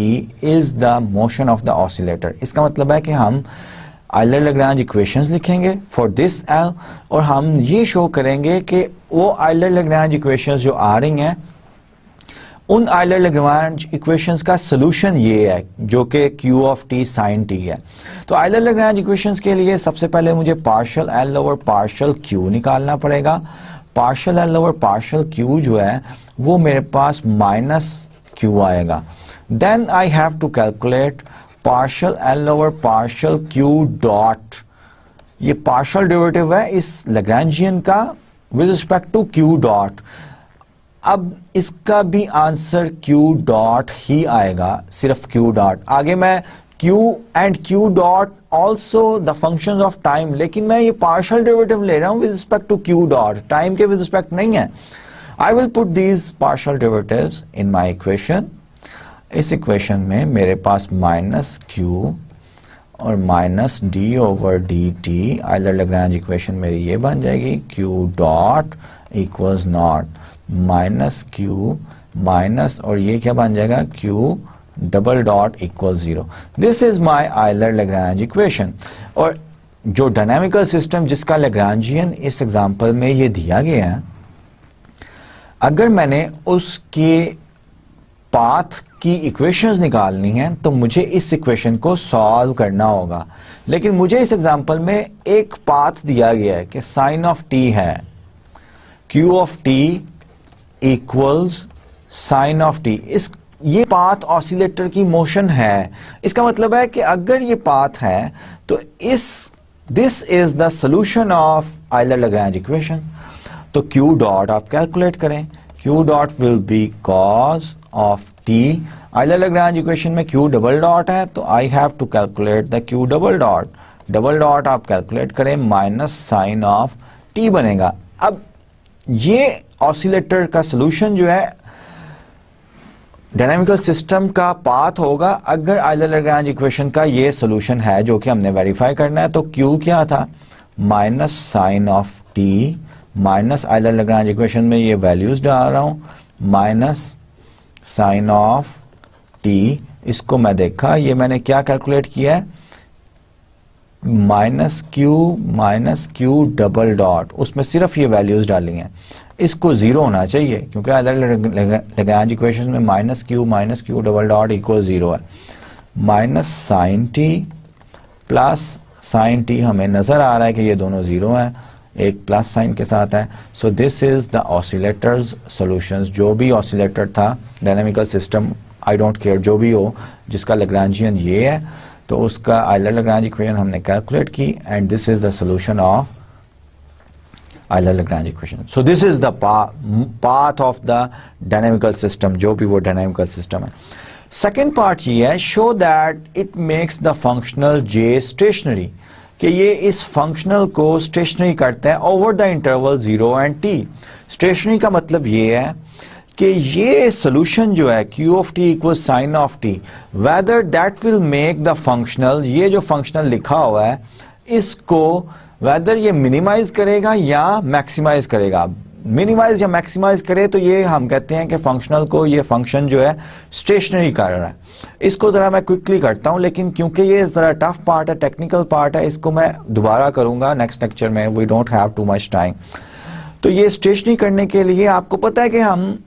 is the motion of the oscillator. इसका मतलब है कि हम आइलर लैग्रांज इक्वेशंस लिखेंगे फॉर दिस l, और हम ये शो करेंगे कि वो आइलर लैग्रांज इक्वेशंस जो आ रही हैं उन आइलर लैग्रांज इक्वेशंस का सोल्यूशन ये है जो कि q of t sin t है। तो आइलर लैग्रांज इक्वेशंस के लिए सबसे पहले मुझे partial l over partial q निकालना पड़ेगा। Partial l over partial q जो है वो मेरे पास माइनस q आएगा। Then I have to calculate partial l over partial q dot, ये पार्शियल डेरिवेटिव है इस लैग्रांजियन का with respect to q dot. अब इसका भी आंसर q डॉट ही आएगा, सिर्फ q डॉट। आगे मैं q and q dot also the function of time, लेकिन मैं ये पार्शियल डेरिवेटिव ले रहा हूं with respect to q dot, time के विद रिस्पेक्ट नहीं है। I will put these partial derivatives in my equation. इस इक्वेशन में मेरे पास माइनस q और minus d over dt, Euler Lagrange equation मेरी ये बन जाएगी q dot equals nought minus q minus, और ये क्या बन जाएगा q double dot equal 0। This is my Euler Lagrange equation. और जो डायनामिकल सिस्टम जिसका लैग्रांजियन इस एग्जांपल में ये दिया गया है, अगर मैंने उसके पाथ की इक्वेशंस निकालनी है तो मुझे इस इक्वेशन को सॉल्व करना होगा। लेकिन मुझे इस एग्जांपल में एक पाथ दिया गया है कि साइन ऑफ t है, q of t equals sine of t। ये पाथ ऑसिलेटर की मोशन है। इसका मतलब है कि अगर ये पाथ है तो this is the solution of Euler Lagrange equation. तो q डॉट आप कैलकुलेट करें, q dot will be cos of t। Euler Lagrange equation में q डबल डॉट है तो I have to calculate the q double dot. Double dot आप calculate करें, minus sine of t बनेगा। अब ये ऑसिलेटर का सॉल्यूशन जो है डायनामिकल सिस्टम का पाथ होगा अगर आइलर लैग्रांज इक्वेशन का ये सॉल्यूशन है जो कि हमने वेरीफाई करना है। तो q क्या था, minus sine of t minus Euler Lagrange equation में ये वैल्यूज डाल रहा हूं, माइनस साइन ऑफ t। इसको मैं देखा, ये मैंने क्या कैलकुलेट किया है, माइनस q डबल डॉट, उसमें सिर्फ ये वैल्यूज डाली हैं। इसको 0 होना चाहिए क्योंकि आइलर लैग्रांज इक्वेशन में minus q double dot equal 0 है। Minus sine t plus sine t, हमें नजर आ रहा है कि ये दोनों 0 हैं, एक प्लस साइन के साथ है। So this is the oscillators solutions. जो भी ऑसिलेटर था dynamical system, I don't care जो भी हो, जिसका लैग्रांजियन ये है तो उसका आइलर लैग्रांज इक्वेशन हमने कैलकुलेट की and this is the solution of Euler-Lagrange equation. So this is the path of the dynamical system, जो भी वो dynamical system है. Second part ये है, show that it makes the functional J stationary, कि ये इस functional को stationary करता है over the interval 0 and t. Stationary का मतलब ये है कि ये solution जो है q of t equals sin of t, whether that will make the functional, ये जो functional लिखा हुआ है इसको वेदर ये मिनिमाइज करेगा या मैक्सिमाइज करेगा. मिनिमाइज या मैक्सिमाइज करे तो ये हम कहते हैं कि फंक्शनल को ये फंक्शन जो है स्टेशनरी कर रहा है. इसको जरा मैं क्विकली करता हूं, लेकिन क्योंकि ये जरा टफ पार्ट है, टेक्निकल पार्ट है, इसको मैं दोबारा करूंगा नेक्स्ट लेक्चर में. We don't have too much time. तो ये स्टेशनरी करने के लिए आपको पता है कि हम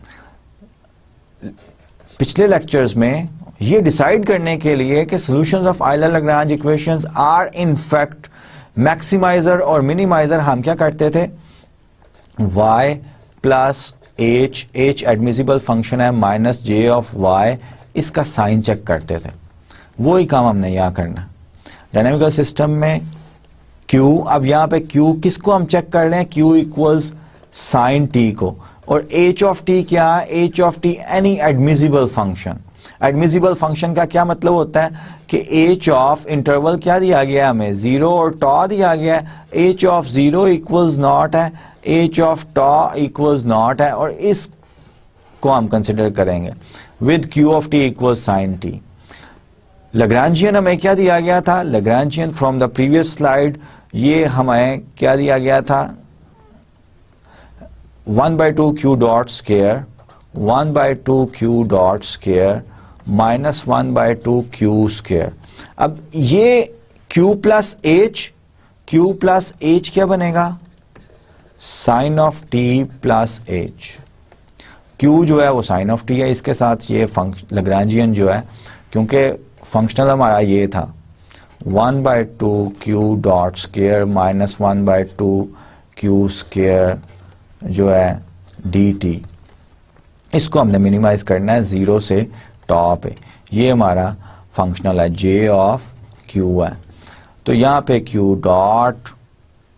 पिछले लेक्चर्स में ये डिसाइड करने के लिए कि solutions of Euler-Lagrange equations are in fact maximiser और मिनिमाइजर हम क्या करते थे, y plus h admissible function है माइनस j ऑफ y, इसका साइन चेक करते थे. वही काम हमने यहां करना डायनेमिकल सिस्टम में. q, अब यहां पे q किसको हम चेक कर रहे हैं, q इक्वल्स साइन t को, और h ऑफ t क्या है, h of t any admissible function. Admissible function का क्या मतलब होता है कि h ऑफ इंटरवल क्या दिया गया है हमें, 0 और टॉ दिया गया है. h ऑफ 0 इक्वल्स नॉट है, h of tau equals nought है, और इसको हम कंसिडर करेंगे with q of t equals sine t. Lagrangian हमें क्या दिया गया था, Lagrangian from the previous slide, ये हमें क्या दिया गया था, 1/2 q dot square, 1/2 q dot square minus 1/2 q square. अब ये q प्लस h क्या बनेगा, sine of t plus h. q जो है वो साइन ऑफ t है, इसके साथ ये लग्रांजियन जो है, क्योंकि फंक्शनल हमारा ये था 1/2 q dot square minus 1/2 q square जो है dt, इसको हमने मिनिमाइज करना है 0 से टॉप पे. ये हमारा फंक्शनल है j ऑफ q है. तो यहाँ पे q डॉट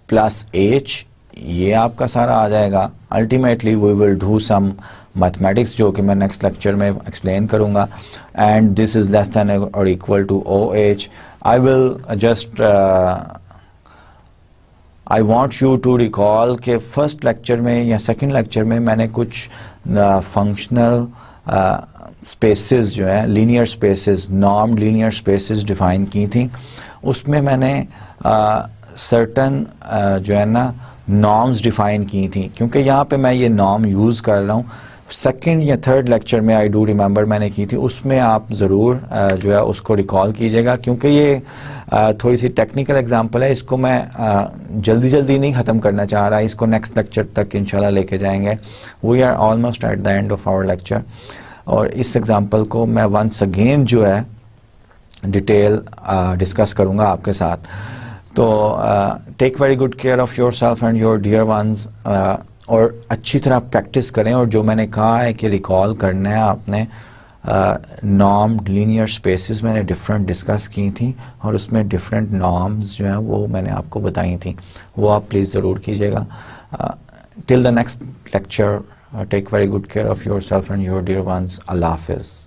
प्लस h, ये आपका सारा आ जाएगा. Ultimately we will do some mathematics जो कि मैं नेक्स्ट लेक्चर में एक्सप्लेन करूंगा. And this is less than और equal to OH. I will just I want you to recall के फर्स्ट लेक्चर में या सेकेंड लेक्चर में मैंने कुछ फंक्शनल स्पेसेस जो है, linear spaces, normed linear spaces define की थी. उसमें मैंने सर्टन जो है ना नॉर्म्स डिफाइन की थी, क्योंकि यहाँ पे मैं ये नॉर्म यूज़ कर रहा हूँ. सेकंड या थर्ड लेक्चर में आई डू रिमेंबर मैंने की थी, उसमें आप ज़रूर जो है उसको रिकॉल कीजिएगा, क्योंकि ये थोड़ी सी टेक्निकल एग्जांपल है. इसको मैं जल्दी नहीं ख़त्म करना चाह रहा, इसको नेक्स्ट लेक्चर तक इंशाल्लाह लेके जाएंगे. We are almost at the end of our lecture, और इस एग्जांपल को मैं वंस अगेन जो है डिटेल डिस्कस करूँगा आपके साथ. तो take very good care of yourself and your dear ones, और अच्छी तरह प्रैक्टिस करें. और जो मैंने कहा है कि रिकॉल करना है आपने, नॉर्म्ड लीनियर स्पेसेस मैंने डिफरेंट डिस्कस की थी, और उसमें डिफरेंट नॉर्म्स जो हैं वो मैंने आपको बताई थी, वो आप प्लीज़ ज़रूर कीजिएगा. Till the next lecture, take very good care of yourself and your dear ones. अल्लाह हाफिज़.